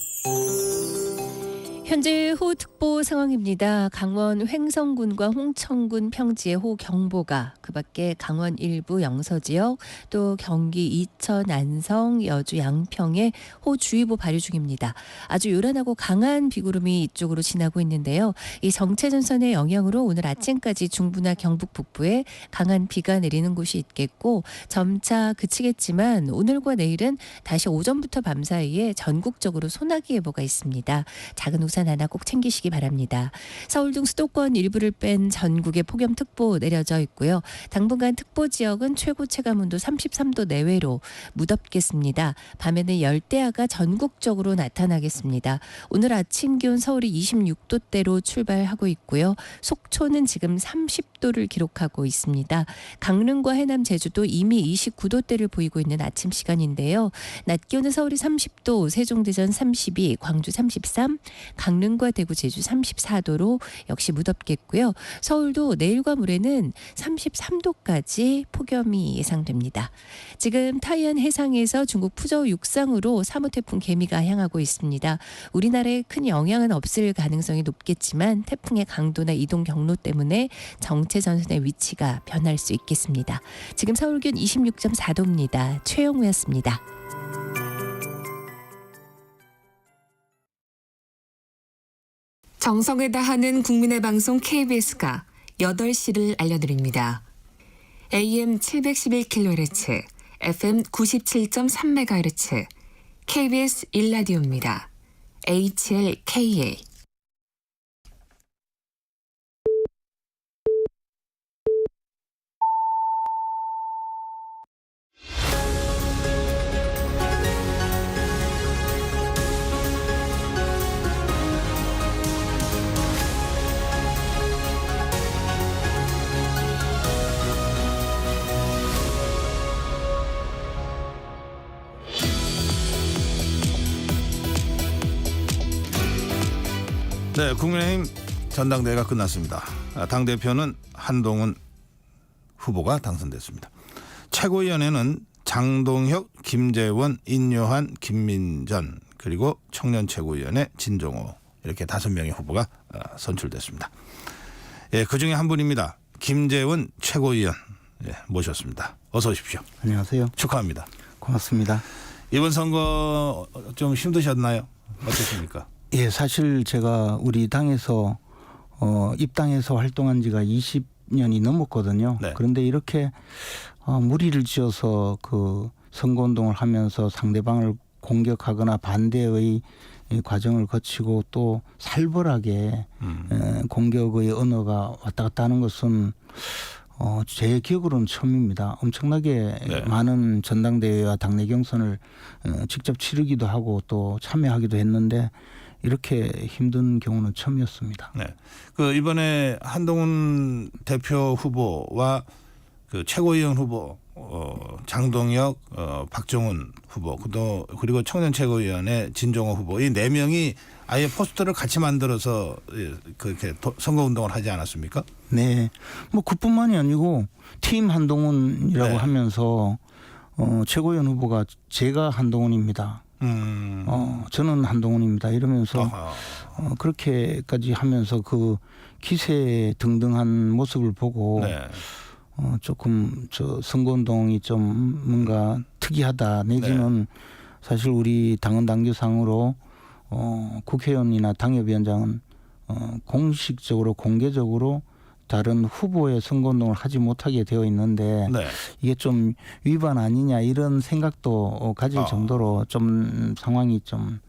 현재 호우특보 상황입니다. 강원 횡성군과 홍천군 평지에 호우경보가, 그밖에 강원 일부 영서지역, 또 경기 이천, 안성, 여주, 양평에 호우주의보 발효 중입니다. 아주 요란하고 강한 비구름이 이쪽으로 지나고 있는데요. 이 정체전선의 영향으로 오늘 아침까지 중부나 경북 북부에 강한 비가 내리는 곳이 있겠고 점차 그치겠지만 오늘과 내일은 다시 오전부터 밤 사이에 전국적으로 소나기 예보가 있습니다. 작은 우산 하나 꼭 챙기시기 바랍니다. 서울 등 수도권 일부를 뺀 전국에 폭염특보 내려져 있고요. 당분간 특보 지역은 최고 체감온도 33도 내외로 무덥겠습니다. 밤에는 열대야가 전국적으로 나타나겠습니다. 오늘 아침 기온 서울이 26도대로 출발하고 있고요. 속초는 지금 30도를 기록하고 있습니다. 강릉과 해남, 제주도 이미 29도대를 보이고 있는 아침 시간인데요. 낮 기온은 서울이 30도, 세종대전 32, 광주 33, 강릉과 대구, 제주 34도로 역시 무덥겠고요. 서울도 내일과 모레는 33도까지 폭염이 예상됩니다. 지금 타이안 해상에서 중국 푸저우 육상으로 3호 태풍 개미가 향하고 있습니다. 우리나라에 큰 영향은 없을 가능성이 높겠지만 태풍의 강도나 이동 경로 때문에 정체 전선의 위치가 변할 수 있겠습니다. 지금 서울 기온 26.4도입니다. 최영우였습니다. 정성을 다하는 국민의 방송 KBS가 8시를 알려드립니다. AM 711kHz, FM 97.3MHz, KBS 1라디오입니다. HLKA. 네, 국민의힘 전당대회가 끝났습니다. 당대표는 한동훈 후보가 당선됐습니다. 최고위원회는 장동혁, 김재원, 인요한, 김민전 그리고 청년 최고위원회 진종호 이렇게 5명의 후보가 선출됐습니다. 예, 그중에 한 분입니다. 김재원 최고위원 모셨습니다. 어서 오십시오. 안녕하세요. 축하합니다. 고맙습니다. 이번 선거 좀 힘드셨나요? 어떻습니까? 예, 사실 제가 우리 당에서 입당해서 활동한 지가 20년이 넘었거든요. 네. 그런데 이렇게 무리를 지어서 그 선거운동을 하면서 상대방을 공격하거나 반대의 이 과정을 거치고 또 살벌하게 공격의 언어가 왔다 갔다 하는 것은 제 기억으로는 처음입니다. 엄청나게 네. 많은 전당대회와 당내 경선을 직접 치르기도 하고 또 참여하기도 했는데 이렇게 힘든 경우는 처음이었습니다. 네. 그 이번에 한동훈 대표 후보와 그 최고위원 후보 장동혁, 박정훈 후보 그리고 청년 최고위원회 진종호 후보 이 4명이 아예 포스터를 같이 만들어서 그렇게 선거 운동을 하지 않았습니까? 네. 뭐 그뿐만이 아니고 팀 한동훈이라고 네. 하면서 최고위원 후보가 제가 한동훈입니다. 저는 한동훈입니다. 이러면서 그렇게까지 하면서 그 기세 등등한 모습을 보고 네. 조금 저 선거운동이 좀 뭔가 특이하다 내지는 사실 우리 당헌 당규상으로 국회의원이나 당협위원장은 공식적으로 공개적으로 다른 후보의 선거운동을 하지 못하게 되어 있는데 네. 이게 좀 위반 아니냐 이런 생각도 가질 정도로 좀 상황이 좀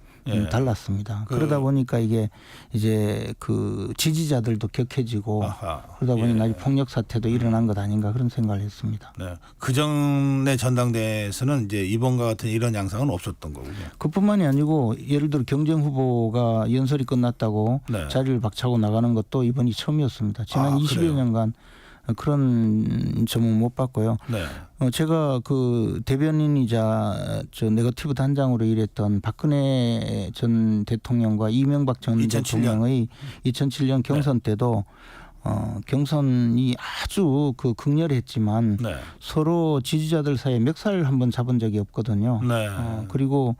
달랐습니다. 그러다 보니까 이게 이제 그 지지자들도 격해지고 그러다 보니 나중에 폭력 사태도 일어난 것 아닌가 그런 생각을 했습니다. 네. 그 전에 전당대회에서는 이제 이번과 같은 이런 양상은 없었던 거군요. 그뿐만이 아니고 예를 들어 경쟁 후보가 연설이 끝났다고 네. 자리를 박차고 나가는 것도 이번이 처음이었습니다. 지난 20여 그래요? 년간 그런 점은 못 봤고요. 네. 제가 그 대변인이자 저 네거티브 단장으로 일했던 박근혜 전 대통령과 이명박 전 2007년. 대통령의 2007년 경선 때도 경선이 아주 그 극렬했지만 네. 서로 지지자들 사이에 멱살을 한번 잡은 적이 없거든요. 네. 그리고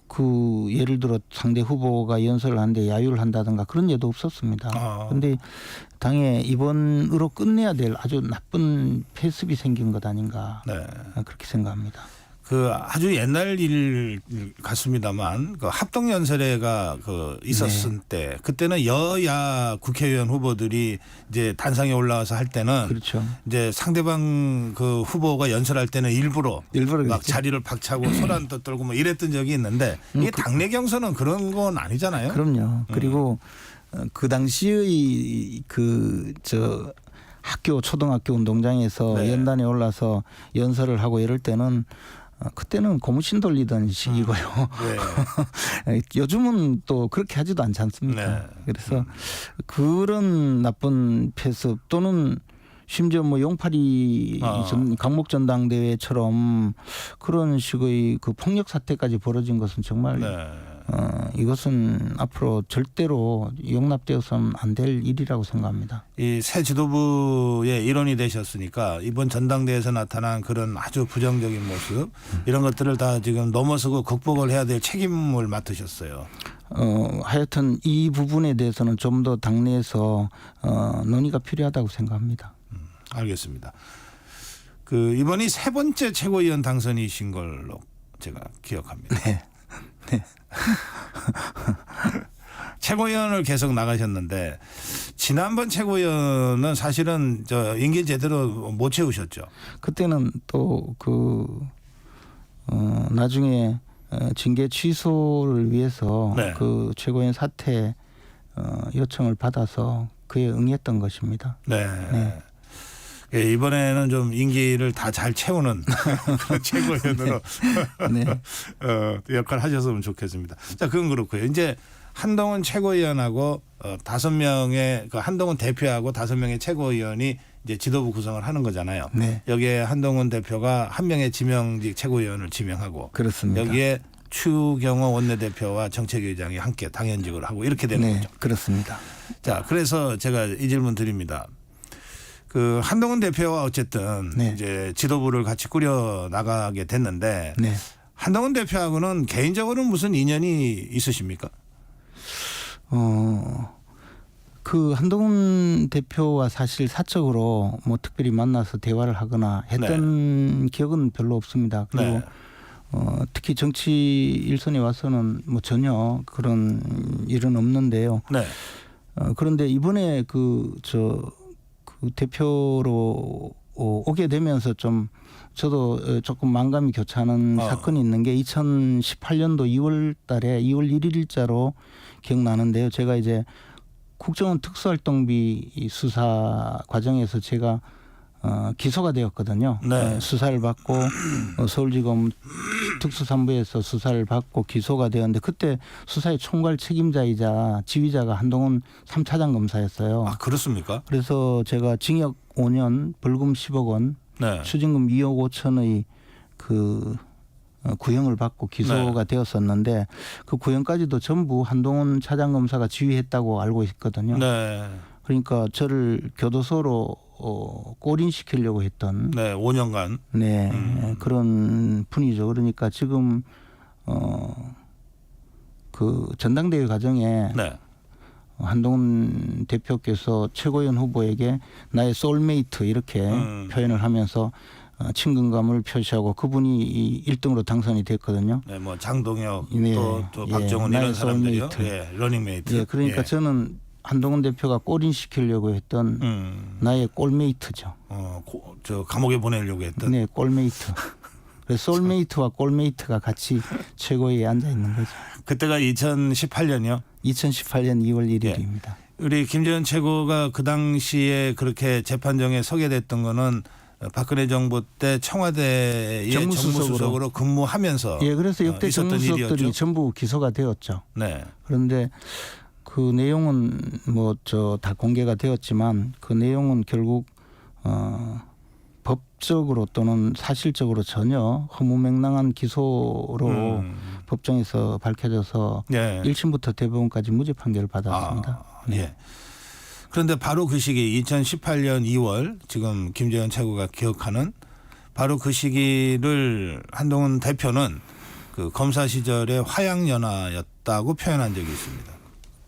그 예를 들어 상대 후보가 연설을 하는데 야유를 한다든가 그런 예도 없었습니다. 그런데 당에 이번으로 끝내야 될 아주 나쁜 패습이 생긴 것 아닌가 그렇게 생각합니다. 그 아주 옛날 일 같습니다만 그 합동연설회가 그 있었을 때 그때는 여야 국회의원 후보들이 이제 단상에 올라와서 할 때는 그렇죠. 이제 상대방 그 후보가 연설할 때는 일부러 막 그랬죠. 자리를 박차고 소란도 떨고 뭐 이랬던 적이 있는데 이게 당내 경선은 그런 건 아니잖아요. 그럼요. 그리고 그 당시의 그 저 학교 초등학교 운동장에서 연단에 올라서 연설을 하고 이럴 때는 그때는 고무신 돌리던 시기고요. 요즘은 또 그렇게 하지도 않지 않습니까? 그래서 그런 나쁜 패습 또는 심지어 뭐 용팔이 강목 전당대회처럼 그런 식의 그 폭력 사태까지 벌어진 것은 정말 이것은 앞으로 절대로 용납되어서는 안 될 일이라고 생각합니다. 이 새 지도부의 일원이 되셨으니까 이번 전당대회에서 나타난 그런 아주 부정적인 모습 이런 것들을 다 지금 넘어서고 극복을 해야 될 책임을 맡으셨어요. 하여튼 이 부분에 대해서는 좀 더 당내에서 논의가 필요하다고 생각합니다. 알겠습니다. 그 이번이 세 번째 최고위원 당선이신 걸로 제가 기억합니다. 네. 네. 최고위원을 계속 나가셨는데 지난번 최고위원은 사실은 저 임기 제대로 못 채우셨죠. 그때는 또 나중에 징계 취소를 위해서 네. 그 최고위원 사퇴 요청을 받아서 그에 응했던 것입니다. 네. 네. 예, 이번에는 좀 임기를 다 잘 채우는 그런 최고위원으로 네. 역할을 하셨으면 좋겠습니다. 자, 그건 그렇고요. 이제 한동훈 최고위원하고 5명의 그 한동훈 대표하고 5명의 최고위원이 이제 지도부 구성을 하는 거잖아요. 네. 여기에 한동훈 대표가 한 명의 지명직 최고위원을 지명하고 그렇습니다. 여기에 추경호 원내대표와 정책위원장이 함께 당연직을 하고 이렇게 되는 네, 거죠. 그렇습니다. 자, 그래서 제가 이 질문 드립니다. 그 한동훈 대표와 어쨌든 네. 이제 지도부를 같이 꾸려 나가게 됐는데 네. 한동훈 대표하고는 개인적으로 무슨 인연이 있으십니까? 그 한동훈 대표와 사실 사적으로 뭐 특별히 만나서 대화를 하거나 했던 기억은 별로 없습니다. 그리고 네. 특히 정치 일선에 와서는 뭐 전혀 그런 일은 없는데요. 네. 그런데 이번에 그 대표로 오게 되면서 좀 저도 조금 만감이 교차하는 사건이 있는 게 2018년도 2월 달에 2월 1일자로 기억나는데요. 제가 이제 국정원 특수활동비 수사 과정에서 제가 기소가 되었거든요. 네. 수사를 받고 서울지검 특수산부에서 수사를 받고 기소가 되었는데 그때 수사의 총괄 책임자이자 지휘자가 한동훈 3차장 검사였어요. 아, 그렇습니까? 그래서 제가 징역 5년, 벌금 10억 원, 네. 추징금 2억 5천의 그 구형을 받고 기소가 되었었는데 그 구형까지도 전부 한동훈 차장검사가 지휘했다고 알고 있거든요. 네. 그러니까 저를 교도소로 골인시키려고 했던 네, 5년간. 네, 그런 분이죠. 그러니까 지금 그 전당대회 과정에 네. 한동훈 대표께서 최고위원 후보에게 나의 소울메이트 이렇게 표현을 하면서 친근감을 표시하고 그분이 1등으로 당선이 됐거든요. 네, 뭐 장동혁 네. 또 박정훈 이런 사람들이요. 예, 러닝메이트. 예, 그러니까 저는 한동훈 대표가 골인시키려고 했던 나의 꼴메이트죠. 저 감옥에 보내려고 했던. 네, 꼴메이트. 그래서 소울메이트와 꼴메이트가 같이 최고위에 앉아 있는 거죠. 그때가 2018년이요? 2018년 2월 1일입니다. 예. 우리 김재현 최고가 그 당시에 그렇게 재판정에 서게 됐던 거는 박근혜 정부 때 청와대의 정무수석으로 근무하면서 예, 그래서 역대 정무수석들이 일이었죠? 전부 기소가 되었죠. 네. 그런데 그 내용은 뭐 다 공개가 되었지만 그 내용은 결국 법적으로 또는 사실적으로 전혀 허무맹랑한 기소로 법정에서 밝혀져서 네. 1심부터 대법원까지 무죄 판결을 받았습니다. 네. 예. 그런데 바로 그 시기 2018년 2월 지금 김재현 최고가 기억하는 바로 그 시기를 한동훈 대표는 그 검사 시절의 화양연화였다고 표현한 적이 있습니다.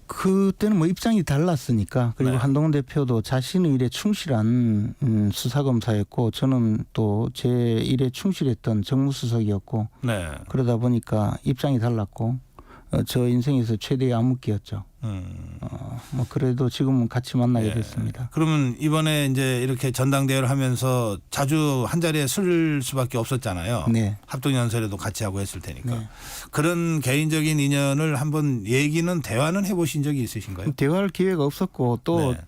그때는 뭐 입장이 달랐으니까 그리고 네. 한동훈 대표도 자신의 일에 충실한 수사검사였고 저는 또 제 일에 충실했던 정무수석이었고 네. 그러다 보니까 입장이 달랐고 저 인생에서 최대의 암흑기였죠. 뭐 그래도 지금은 같이 만나게 됐습니다. 그러면 이번에 이제 이렇게 전당대회를 하면서 자주 한 자리에 쓸 수밖에 없었잖아요. 네. 합동연설에도 같이 하고 했을 테니까. 네. 그런 개인적인 인연을 한번 대화는 해보신 적이 있으신가요? 대화할 기회가 없었고 또 네.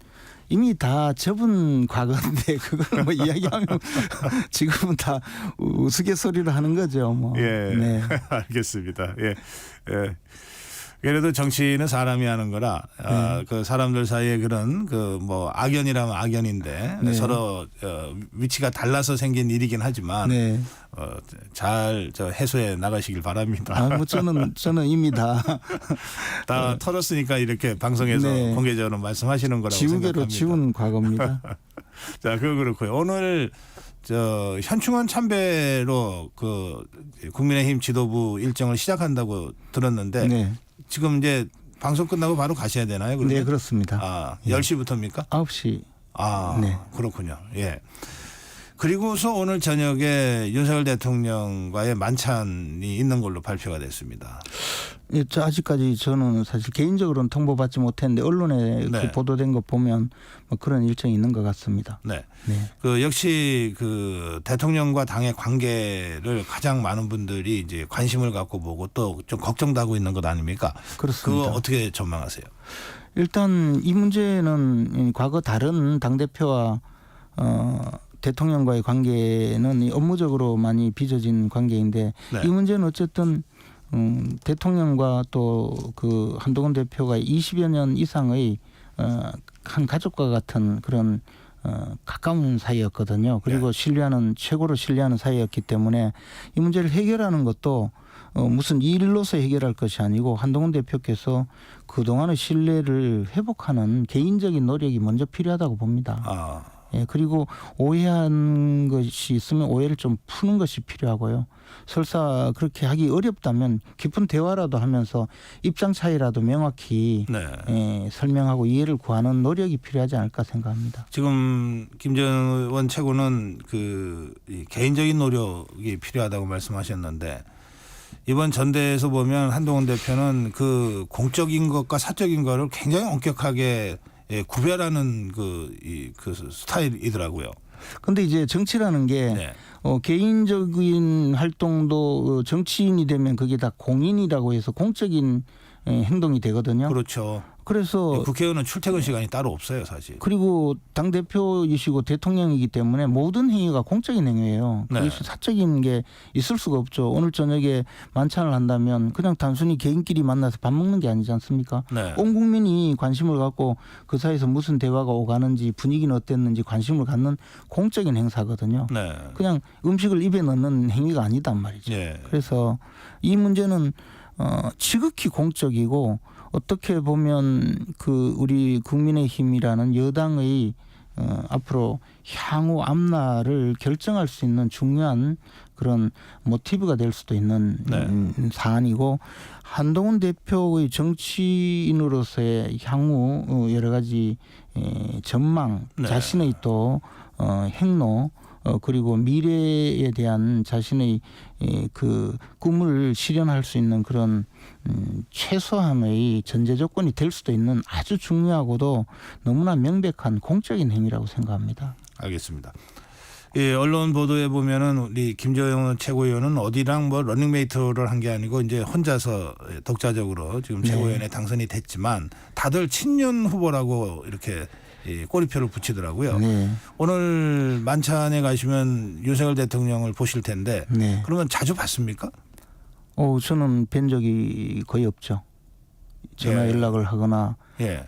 이미 다 접은 과거인데 그걸 뭐 이야기하면 지금은 다 우스갯소리로 하는 거죠. 뭐. 예, 네. 알겠습니다. 예, 예. 그래도 정치는 사람이 하는 거라 그 사람들 사이에 그런 그 뭐 악연이라면 악연인데 네. 서로 위치가 달라서 생긴 일이긴 하지만 네. 잘 해소해 나가시길 바랍니다. 뭐 저는 이미 다 털었으니까 이렇게 방송에서 네. 공개적으로 말씀하시는 거라고 지우개로 생각합니다. 지운 과거입니다. 자, 그거 그렇고요. 오늘 현충원 참배로 그 국민의힘 지도부 일정을 시작한다고 들었는데 네. 지금 이제 방송 끝나고 바로 가셔야 되나요? 그러면? 네, 그렇습니다. 10시부터입니까? 9시. 네. 그렇군요. 예. 그리고서 오늘 저녁에 윤석열 대통령과의 만찬이 있는 걸로 발표가 됐습니다. 예, 아직까지 저는 사실 개인적으로는 통보받지 못했는데 언론에 네. 그 보도된 거 보면 뭐 그런 일정이 있는 것 같습니다. 네. 네. 역시 그 대통령과 당의 관계를 가장 많은 분들이 이제 관심을 갖고 보고 또 좀 걱정도 하고 있는 것 아닙니까? 그렇습니다. 그거 어떻게 전망하세요? 일단 이 문제는 과거 다른 당대표와 대통령과의 관계는 이 업무적으로 많이 빚어진 관계인데 네. 이 문제는 어쨌든 대통령과 또 그 한동훈 대표가 20여 년 이상의 한 가족과 같은 그런 가까운 사이였거든요. 그리고 최고로 신뢰하는 사이였기 때문에 이 문제를 해결하는 것도 무슨 일로서 해결할 것이 아니고 한동훈 대표께서 그동안의 신뢰를 회복하는 개인적인 노력이 먼저 필요하다고 봅니다. 예, 그리고 오해한 것이 있으면 오해를 좀 푸는 것이 필요하고요. 설사 그렇게 하기 어렵다면 깊은 대화라도 하면서 입장 차이라도 명확히 설명하고 이해를 구하는 노력이 필요하지 않을까 생각합니다. 지금 김정은 최고는 이 개인적인 노력이 필요하다고 말씀하셨는데 이번 전대에서 보면 한동훈 대표는 그 공적인 것과 사적인 것을 굉장히 엄격하게 구별하는 그 스타일이더라고요. 근데 이제 정치라는 게 개인적인 활동도 정치인이 되면 그게 다 공인이라고 해서 공적인 행동이 되거든요. 그렇죠. 그래서 국회의원은 출퇴근 시간이 따로 없어요, 사실. 그리고 당대표이시고 대통령이기 때문에 모든 행위가 공적인 행위예요. 그래서 사적인 게 있을 수가 없죠. 오늘 저녁에 만찬을 한다면 그냥 단순히 개인끼리 만나서 밥 먹는 게 아니지 않습니까? 온 국민이 관심을 갖고 그 사이에서 무슨 대화가 오가는지 분위기는 어땠는지 관심을 갖는 공적인 행사거든요. 그냥 음식을 입에 넣는 행위가 아니단 말이죠. 그래서 이 문제는 지극히 공적이고 어떻게 보면 우리 국민의힘이라는 여당의 앞으로 향후 앞날을 결정할 수 있는 중요한 그런 모티브가 될 수도 있는 사안이고 한동훈 대표의 정치인으로서의 향후 여러 가지 전망, 자신의 또 행로 그리고 미래에 대한 자신의 그 꿈을 실현할 수 있는 그런 최소한의 전제 조건이 될 수도 있는 아주 중요하고도 너무나 명백한 공적인 행위라고 생각합니다. 알겠습니다. 언론 보도에 보면은 우리 김정은 최고위원은 어디랑 러닝메이트를 한 게 아니고 이제 혼자서 독자적으로 지금 최고위원에 당선이 됐지만 다들 친윤 후보라고 이렇게 꼬리표를 붙이더라고요. 오늘 만찬에 가시면 윤석열 대통령을 보실 텐데 그러면 자주 봤습니까? 저는 뵌 적이 거의 없죠. 전화 연락을 하거나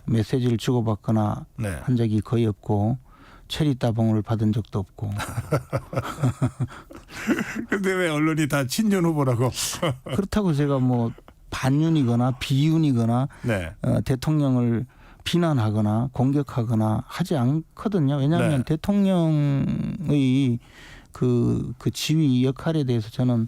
메시지를 주고받거나 한 적이 거의 없고 체리 따봉을 받은 적도 없고. 근데 왜 언론이 다 친윤 후보라고? 그렇다고 제가 뭐 반윤이거나 비윤이거나 대통령을 비난하거나 공격하거나 하지 않거든요. 왜냐하면 대통령의 그 지위 역할에 대해서 저는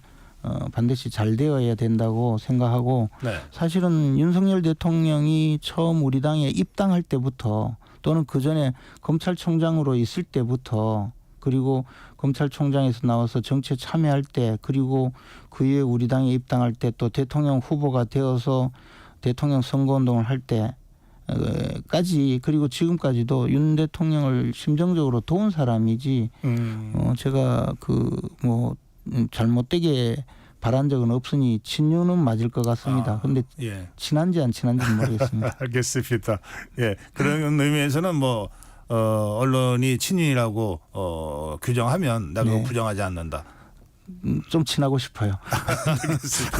반드시 잘 되어야 된다고 생각하고 사실은 윤석열 대통령이 처음 우리 당에 입당할 때부터 또는 그전에 검찰총장으로 있을 때부터 그리고 검찰총장에서 나와서 정치에 참여할 때 그리고 그 이후에 우리 당에 입당할 때 또 대통령 후보가 되어서 대통령 선거운동을 할 때 까지 그리고 지금까지도 윤 대통령을 심정적으로 도운 사람이지 제가 잘못되게 바란 적은 없으니 친윤은 맞을 것 같습니다. 그런데 친한지 안 친한지는 모르겠습니다. 알겠습니다. 그런 의미에서는 언론이 친윤이라고 규정하면 나 그거 부정하지 않는다. 좀 친하고 싶어요. 알겠습니다.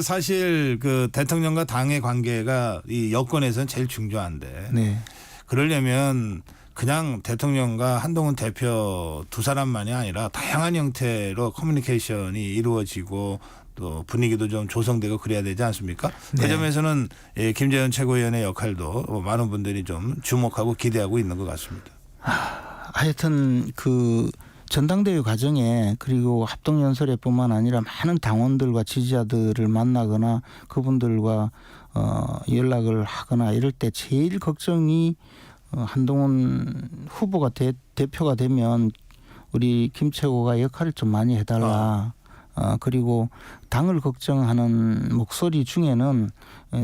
사실 대통령과 당의 관계가 이 여권에서는 제일 중요한데 그러려면 그냥 대통령과 한동훈 대표 두 사람만이 아니라 다양한 형태로 커뮤니케이션이 이루어지고 또 분위기도 좀 조성되고 그래야 되지 않습니까? 네. 그 점에서는 김재현 최고위원의 역할도 많은 분들이 좀 주목하고 기대하고 있는 것 같습니다. 하여튼 그 전당대회 과정에 그리고 합동연설회뿐만 아니라 많은 당원들과 지지자들을 만나거나 그분들과 연락을 하거나 이럴 때 제일 걱정이 한동훈 후보가 대표가 되면 우리 김 최고가 역할을 좀 많이 해달라. 그리고 당을 걱정하는 목소리 중에는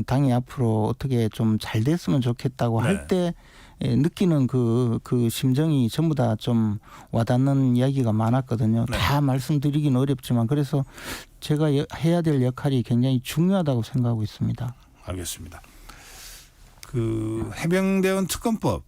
당이 앞으로 어떻게 좀 잘 됐으면 좋겠다고 할 때 느끼는 그 심정이 전부 다 좀 와닿는 이야기가 많았거든요. 네. 다 말씀드리긴 어렵지만 그래서 제가 해야 될 역할이 굉장히 중요하다고 생각하고 있습니다. 알겠습니다. 그 해병대원 특검법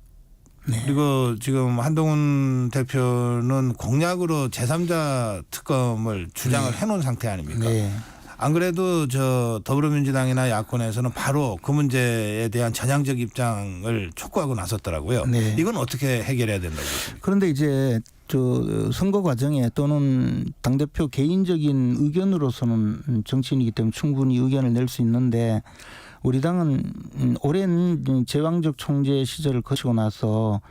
네. 그리고 지금 한동훈 대표는 공약으로 제3자 특검을 주장을 해놓은 상태 아닙니까? 네. 안 그래도 저 더불어민주당이나 야권에서는 바로 그 문제에 대한 전향적 입장을 촉구하고 나섰더라고요. 네. 이건 어떻게 해결해야 된다고 보십니까? 그런데 이제 저 선거 과정에 또는 당대표 개인적인 의견으로서는 정치인이기 때문에 충분히 의견을 낼 수 있는데 우리 당은 오랜 제왕적 총재 시절을 거치고 나서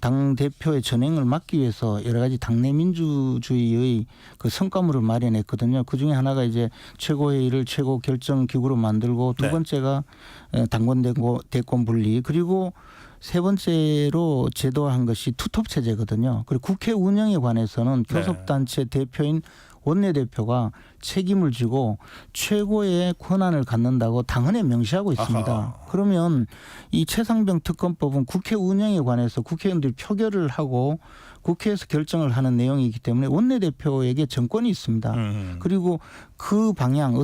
당 대표의 전행을 막기 위해서 여러 가지 당내 민주주의의 그 성과물을 마련했거든요. 그 중에 하나가 이제 최고회의를 최고 결정 기구로 만들고 두 네. 번째가 당권 대권 분리 그리고 세 번째로 제도화한 것이 투톱 체제거든요. 그리고 국회 운영에 관해서는 교섭단체 대표인 원내대표가 책임을 지고 최고의 권한을 갖는다고 당헌에 명시하고 있습니다. 아하. 그러면 이 최상병 특검법은 국회 운영에 관해서 국회의원들이 표결을 하고 국회에서 결정을 하는 내용이기 때문에 원내대표에게 정권이 있습니다. 그리고 그 방향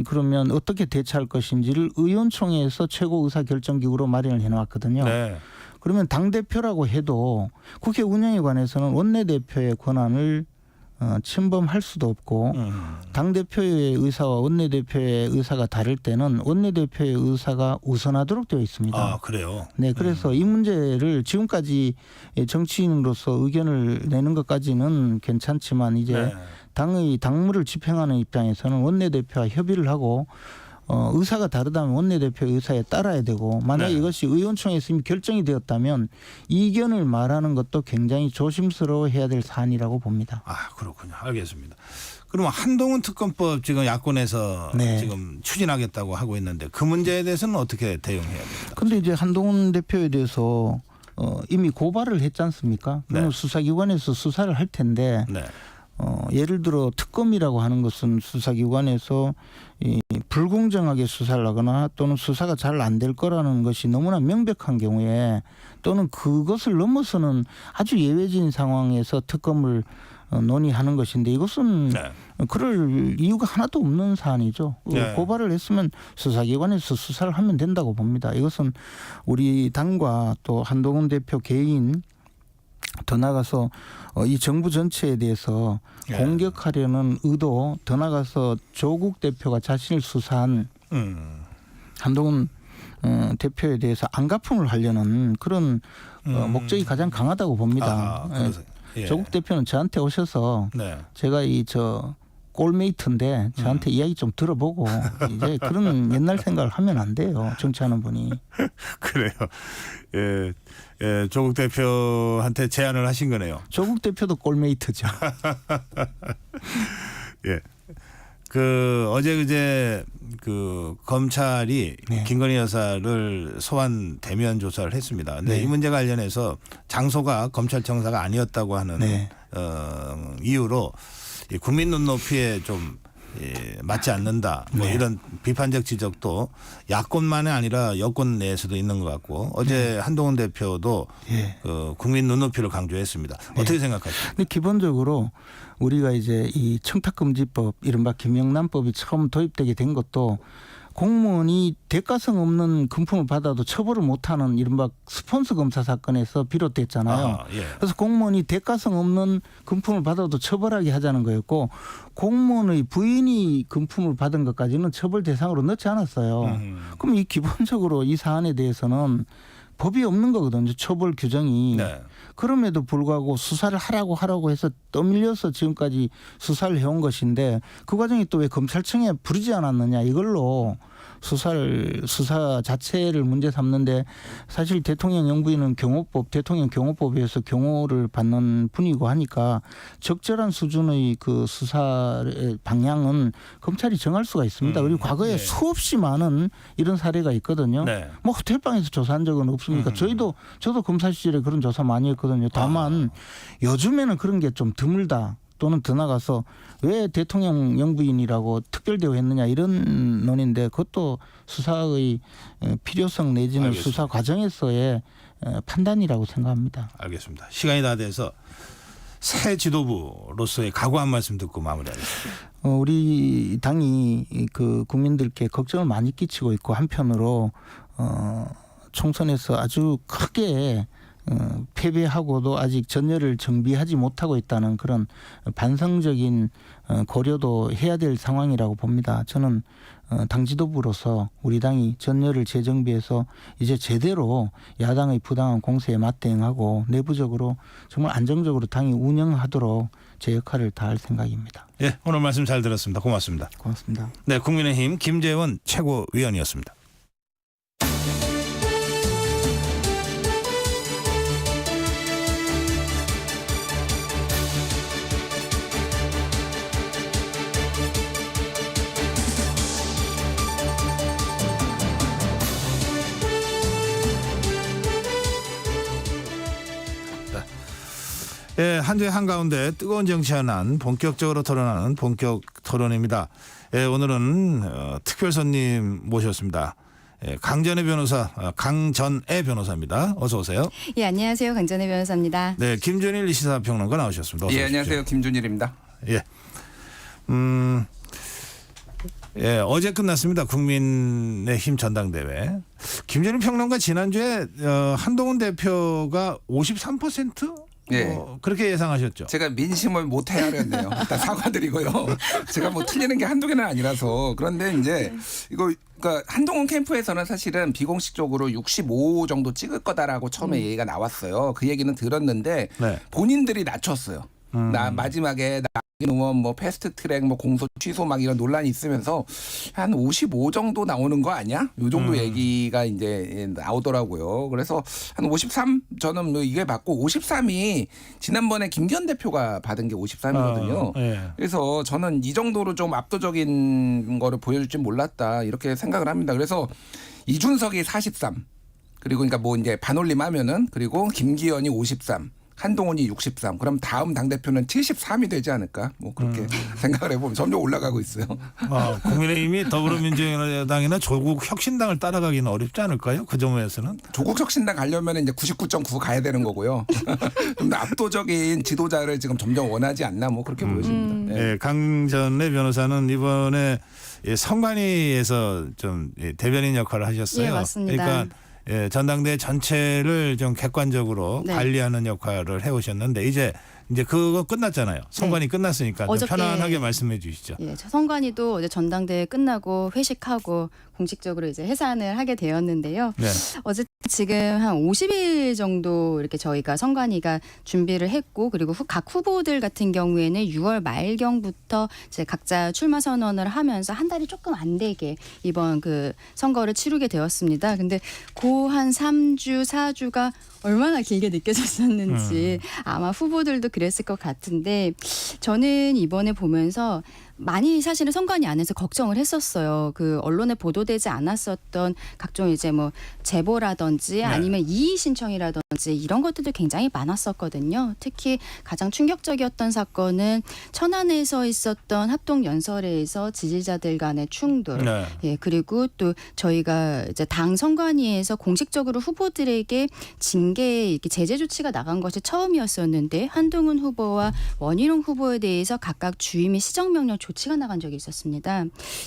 그러면 어떻게 대처할 것인지를 의원총회에서 최고 의사결정기구로 마련을 해놓았거든요. 네. 그러면 당대표라고 해도 국회 운영에 관해서는 원내대표의 권한을 침범할 수도 없고 당대표의 의사와 원내대표의 의사가 다를 때는 원내대표의 의사가 우선하도록 되어 있습니다. 아, 그래요? 네, 그래서 이 문제를 지금까지 정치인으로서 의견을 내는 것까지는 괜찮지만 이제 네. 당의 당무를 집행하는 입장에서는 원내대표와 협의를 하고 의사가 다르다면 원내대표의 의사에 따라야 되고 만약에 네. 이것이 의원총회에서 이미 결정이 되었다면 이견을 말하는 것도 굉장히 조심스러워해야 될 사안이라고 봅니다. 아, 그렇군요. 알겠습니다. 그러면 한동훈 특검법 지금 야권에서 네. 지금 추진하겠다고 하고 있는데 그 문제에 대해서는 어떻게 대응해야 됩니까? 그런데 이제 한동훈 대표에 대해서 이미 고발을 했지 않습니까? 그러면 네. 수사기관에서 수사를 할 텐데 네. 예를 들어 특검이라고 하는 것은 수사기관에서 불공정하게 수사를 하거나 또는 수사가 잘 안 될 거라는 것이 너무나 명백한 경우에 또는 그것을 넘어서는 아주 예외적인 상황에서 특검을 논의하는 것인데 이것은 네. 그럴 이유가 하나도 없는 사안이죠. 네. 고발을 했으면 수사기관에서 수사를 하면 된다고 봅니다. 이것은 우리 당과 또 한동훈 대표 개인 더 나아가서 이 정부 전체에 대해서 네. 공격하려는 의도 더 나아가서 조국 대표가 자신을 수사한 한동훈 대표에 대해서 안가품을 하려는 그런 목적이 가장 강하다고 봅니다. 예. 조국 대표는 저한테 오셔서 네. 제가 꼴메이트인데 저한테 이야기 좀 들어보고 이제 그런 옛날 생각을 하면 안 돼요. 정치하는 분이. 그래요. 예. 예, 조국 대표한테 제안을 하신 거네요. 조국 대표도 꼴메이트죠. 예. 그 어제 그제 그 검찰이 네. 김건희 여사를 소환 대면 조사를 했습니다. 근데 네. 이 문제 관련해서 장소가 검찰청사가 아니었다고 하는 네. 이유로 이 국민 눈높이에 좀 맞지 않는다. 뭐 네. 이런 비판적 지적도 야권만이 아니라 여권 내에서도 있는 것 같고 어제 한동훈 대표도 예. 그 국민 눈높이를 강조했습니다. 어떻게 생각하십니까? 근데 기본적으로 우리가 이제 이 청탁금지법 이른바 김영란법이 처음 도입되게 된 것도 공무원이 대가성 없는 금품을 받아도 처벌을 못하는 이른바 스폰서 검사 사건에서 비롯됐잖아요. 아, 예. 그래서 공무원이 대가성 없는 금품을 받아도 처벌하게 하자는 거였고 공무원의 부인이 금품을 받은 것까지는 처벌 대상으로 넣지 않았어요. 그럼 이 기본적으로 이 사안에 대해서는 법이 없는 거거든요. 처벌 규정이. 네. 그럼에도 불구하고 수사를 하라고 해서 떠밀려서 지금까지 수사를 해온 것인데 그 과정이 또 왜 검찰청에 부르지 않았느냐 이걸로 수사 자체를 문제 삼는데 사실 대통령 영부인은 대통령 경호법에서 경호를 받는 분이고 하니까 적절한 수준의 그 수사의 방향은 검찰이 정할 수가 있습니다. 그리고 과거에 네. 수없이 많은 이런 사례가 있거든요. 네. 뭐 호텔방에서 조사한 적은 없습니까? 저도 검사 시절에 그런 조사 많이 했거든요. 다만 요즘에는 그런 게 좀 드물다. 또는 더 나가서 왜 대통령 영부인이라고 특별 대우했느냐 이런 논인데 그것도 수사의 필요성 내지는 알겠습니다. 수사 과정에서의 판단이라고 생각합니다. 알겠습니다. 시간이 다 돼서 새 지도부로서의 각오 한 말씀 듣고 마무리하겠습니다. 우리 당이 그 국민들께 걱정을 많이 끼치고 있고 한편으로 총선에서 아주 크게 패배하고도 아직 전열을 정비하지 못하고 있다는 그런 반성적인 고려도 해야 될 상황이라고 봅니다. 저는 당 지도부로서 우리 당이 전열을 재정비해서 이제 제대로 야당의 부당한 공세에 맞대응하고 내부적으로 정말 안정적으로 당이 운영하도록 제 역할을 다할 생각입니다. 예, 오늘 말씀 잘 들었습니다. 고맙습니다. 고맙습니다. 네, 국민의힘 김재원 최고위원이었습니다. 예, 한 주의 한가운데 뜨거운 정치 현안 본격적으로 토론하는 본격 토론입니다. 예, 오늘은 특별 손님 모셨습니다. 예, 강전애 변호사, 강전애 변호사입니다. 어서 오세요. 예, 안녕하세요. 강전애 변호사입니다. 네, 김준일 시사평론가 나오셨습니다. 어서 예, 오십시오. 안녕하세요. 김준일입니다. 예. 예, 어제 끝났습니다. 국민의힘 전당대회. 김준일 평론가 지난주에 한동훈 대표가 53%? 예. 그렇게 예상하셨죠? 제가 민심을 못 헤아렸네요. 일단 사과드리고요. 제가 뭐 틀리는 게 한두 개는 아니라서. 그런데 이제 이거 그러니까 한동훈 캠프에서는 사실은 비공식적으로 65 정도 찍을 거다라고 처음에 얘기가 나왔어요. 그 얘기는 들었는데 네. 본인들이 본인들이 낮췄어요. 마지막에 의원 뭐 패스트트랙 뭐 공소 취소 막 이런 논란이 있으면서 한 55 정도 나오는 거 아니야? 요 정도 얘기가 이제 나오더라고요. 그래서 한 53 저는 뭐 이게 받고 53이 지난번에 김기현 대표가 받은 게 53이거든요. 예. 그래서 저는 이 정도로 좀 압도적인 거를 보여줄 줄 몰랐다 이렇게 생각을 합니다. 그래서 이준석이 43 그리고 그러니까 뭐 이제 반올림하면은 그리고 김기현이 53. 한동훈이 63. 그럼 다음 당대표는 73이 되지 않을까? 뭐 그렇게 생각을 해보면 점점 올라가고 있어요. 국민의힘이 더불어민주당이나 조국혁신당을 따라가기는 어렵지 않을까요? 그 점에서는? 조국혁신당 가려면 이제 99.9 가야 되는 거고요. 좀 더 압도적인 지도자를 지금 점점 원하지 않나 뭐 그렇게 보여집니다. 네. 예, 강전애 변호사는 이번에 선관위에서 좀 대변인 역할을 하셨어요. 예, 맞습니다. 그러니까 예, 전당대 전체를 좀 객관적으로 네. 관리하는 역할을 해오셨는데 이제 그거 끝났잖아요. 선관위 끝났으니까 좀 어저께 편안하게 말씀해 주시죠. 예, 선관위도 어제 전당대회 끝나고 회식하고 공식적으로 이제 해산을 하게 되었는데요. 네. 어제 지금 한 50일 정도 이렇게 저희가 선관위가 준비를 했고 그리고 각 후보들 같은 경우에는 6월 말경부터 이제 각자 출마 선언을 하면서 한 달이 조금 안 되게 이번 그 선거를 치르게 되었습니다. 근데 그 한 3주, 4주가 얼마나 길게 느껴졌었는지 아마 후보들도 그랬을 것 같은데 저는 이번에 보면서 많이 사실은 선관위 안에서 걱정을 했었어요. 그 언론에 보도되지 않았었던 각종 이제 뭐 제보라든지 아니면 이의 신청이라든지 이런 것들도 굉장히 많았었거든요. 특히 가장 충격적이었던 사건은 천안에서 있었던 합동 연설회에서 지지자들 간의 충돌. 네. 예, 그리고 또 저희가 이제 당 선관위에서 공식적으로 후보들에게 징계 이렇게 제재 조치가 나간 것이 처음이었었는데 한동훈 후보와 원희룡 후보에 대해서 각각 주의 및 시정명령 조치가 나간 적이 있었습니다.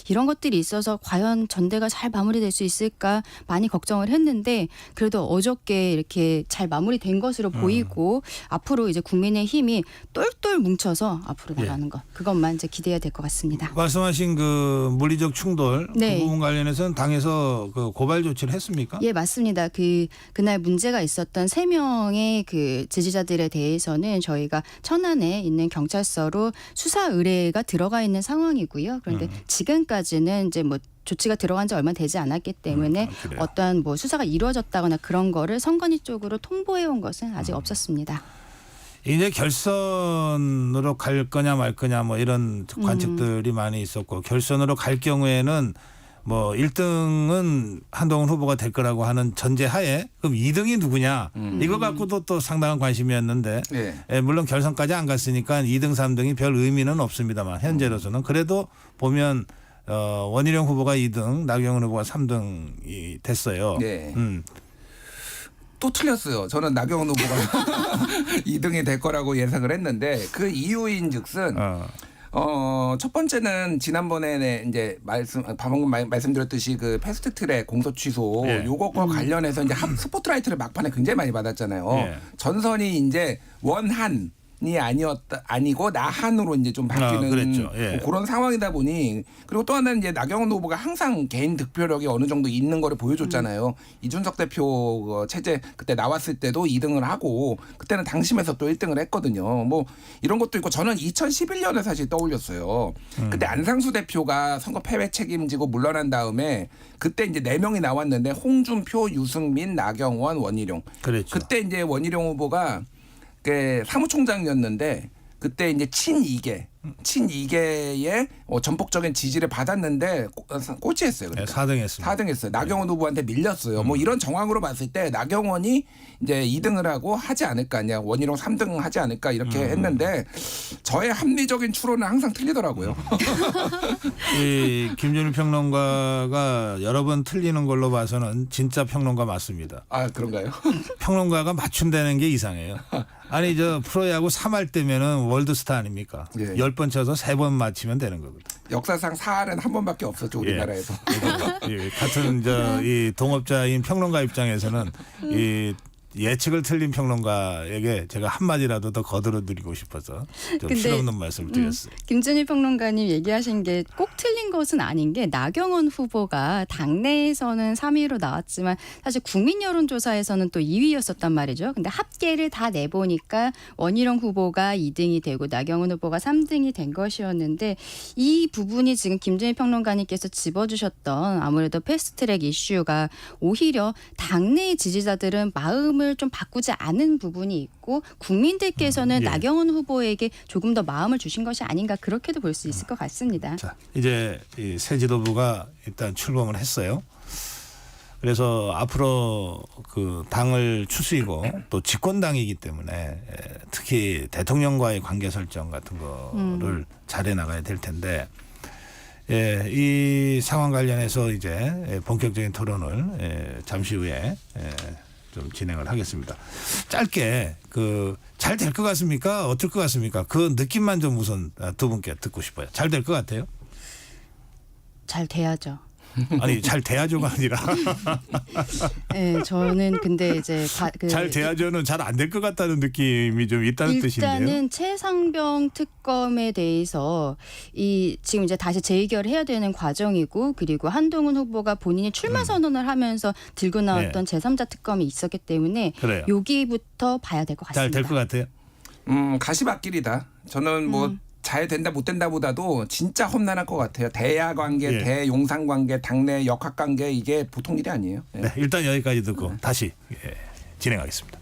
이런 것들이 있어서 과연 전대가 잘 마무리될 수 있을까 많이 걱정을 했는데 그래도 어저께 이렇게 잘 마무리된 것으로 보이고 앞으로 이제 국민의힘이 똘똘 뭉쳐서 앞으로 나가는 것 그것만 이제 기대해야 될 것 같습니다. 말씀하신 그 물리적 충돌 네. 그 부분 관련해서는 당에서 그 고발 조치를 했습니까? 예, 맞습니다. 그날 문제가 있었던 3명의 그 지지자들에 대해서는 저희가 천안에 있는 경찰서로 수사 의뢰가 들어가 있는 상황이고요. 그런데 지금까지는 이제 뭐 조치가 들어간 지 얼마 되지 않았기 때문에 어떠한 뭐 수사가 이루어졌다거나 그런 거를 선관위 쪽으로 통보해 온 것은 아직 없었습니다. 이제 결선으로 갈 거냐 말 거냐 뭐 이런 관측들이 많이 있었고 결선으로 갈 경우에는 뭐 1등은 한동훈 후보가 될 거라고 하는 전제하에 그럼 2등이 누구냐 이거 갖고도 또 상당한 관심이었는데 예, 물론 결선까지 안 갔으니까 2등 3등이 별 의미는 없습니다만 현재로서는 그래도 보면 원희룡 후보가 2등 나경원 후보가 3등이 됐어요. 네. 또 틀렸어요. 저는 나경원 후보가 2등이 될 거라고 예상을 했는데 그 이유인즉슨 첫 번째는 지난번에 이제 방금 말씀드렸듯이 그 패스트트랙 공소 취소 요것과 관련해서 이제 스포트라이트를 막판에 굉장히 많이 받았잖아요. 전선이 이제 원한 아니고 나한으로 이제 좀 바뀌는 뭐 그런 상황이다 보니 그리고 또 하나는 이제 나경원 후보가 항상 개인 득표력이 어느 정도 있는 거를 보여줬잖아요. 이준석 대표 체제 그때 나왔을 때도 2등을 하고 그때는 당심에서 또 1등을 했거든요. 뭐 이런 것도 있고 저는 2011년에 사실 떠올렸어요. 그때 안상수 대표가 선거 패배 책임지고 물러난 다음에 그때 이제 4명이 나왔는데 홍준표, 유승민, 나경원, 원희룡. 그랬죠. 그때 이제 원희룡 후보가 사무총장이었는데 그때 이제 친이계의 전폭적인 지지를 받았는데 꼴찌했어요. 그러니까. 4등했습니다. 4등했어요. 나경원 후보한테 밀렸어요. 뭐 이런 정황으로 봤을 때 나경원이 이제 2등을 하고 하지 않을까, 아니야 원희룡 3등 하지 않을까 이렇게 했는데 저의 합리적인 추론은 항상 틀리더라고요. 이 김준일 평론가가 여러 번 틀리는 걸로 봐서는 진짜 평론가 맞습니다. 아 그런가요? 평론가가 맞춘다는 게 이상해요. 아니 저 프로야구 3할 때면은 월드스타 아닙니까? 10번 쳐서 3번 맞히면 되는 거거든. 역사상 4할은 한 번밖에 없었죠 우리나라에서. 같은 이 동업자인 평론가 입장에서는 이 예측을 틀린 평론가에게 제가 한마디라도 더 거들어드리고 싶어서 좀 실없는 말씀을 드렸어요. 김준일 평론가님 얘기하신 게 꼭 틀린 것은 아닌 게 나경원 후보가 당내에서는 3위로 나왔지만 사실 국민 여론조사에서는 또 2위였었단 말이죠. 근데 합계를 다 내보니까 원희룡 후보가 2등이 되고 나경원 후보가 3등이 된 것이었는데 이 부분이 지금 김준일 평론가님께서 짚어주셨던 아무래도 패스트트랙 이슈가 오히려 당내 지지자들은 마음을 좀 바꾸지 않은 부분이 있고 국민들께서는 나경원 후보에게 조금 더 마음을 주신 것이 아닌가 그렇게도 볼 수 있을 것 같습니다. 자, 이제 이 새 지도부가 일단 출범을 했어요. 그래서 앞으로 그 당을 추스리고 또 집권당이기 때문에 특히 대통령과의 관계 설정 같은 거를 잘해 나가야 될 텐데 이 상황 관련해서 이제 본격적인 토론을 잠시 후에 좀 진행을 하겠습니다. 짧게 잘 될 것 같습니까? 어떨 것 같습니까? 그 느낌만 좀 우선 두 분께 듣고 싶어요. 잘 될 것 같아요? 잘 돼야죠. 아니 잘 돼야죠가 아니라. 네, 저는 근데 이제 잘 돼야죠는 잘 안 될 것 같다는 느낌이 좀 있다는 뜻인데요. 일단은 최상병 특검에 대해서 지금 이제 다시 재의결을 해야 되는 과정이고 그리고 한동훈 후보가 본인이 출마 선언을 하면서 들고 나왔던 제3자 특검이 있었기 때문에 그래요. 여기부터 봐야 될 것 같습니다. 잘 될 것 같아요? 가시밭길이다. 저는 뭐 잘 된다 못 된다보다도 진짜 험난할 것 같아요. 대야 관계, 대용산 관계, 당내 역학 관계 이게 보통 일이 아니에요. 네, 일단 여기까지 듣고 다시 진행하겠습니다.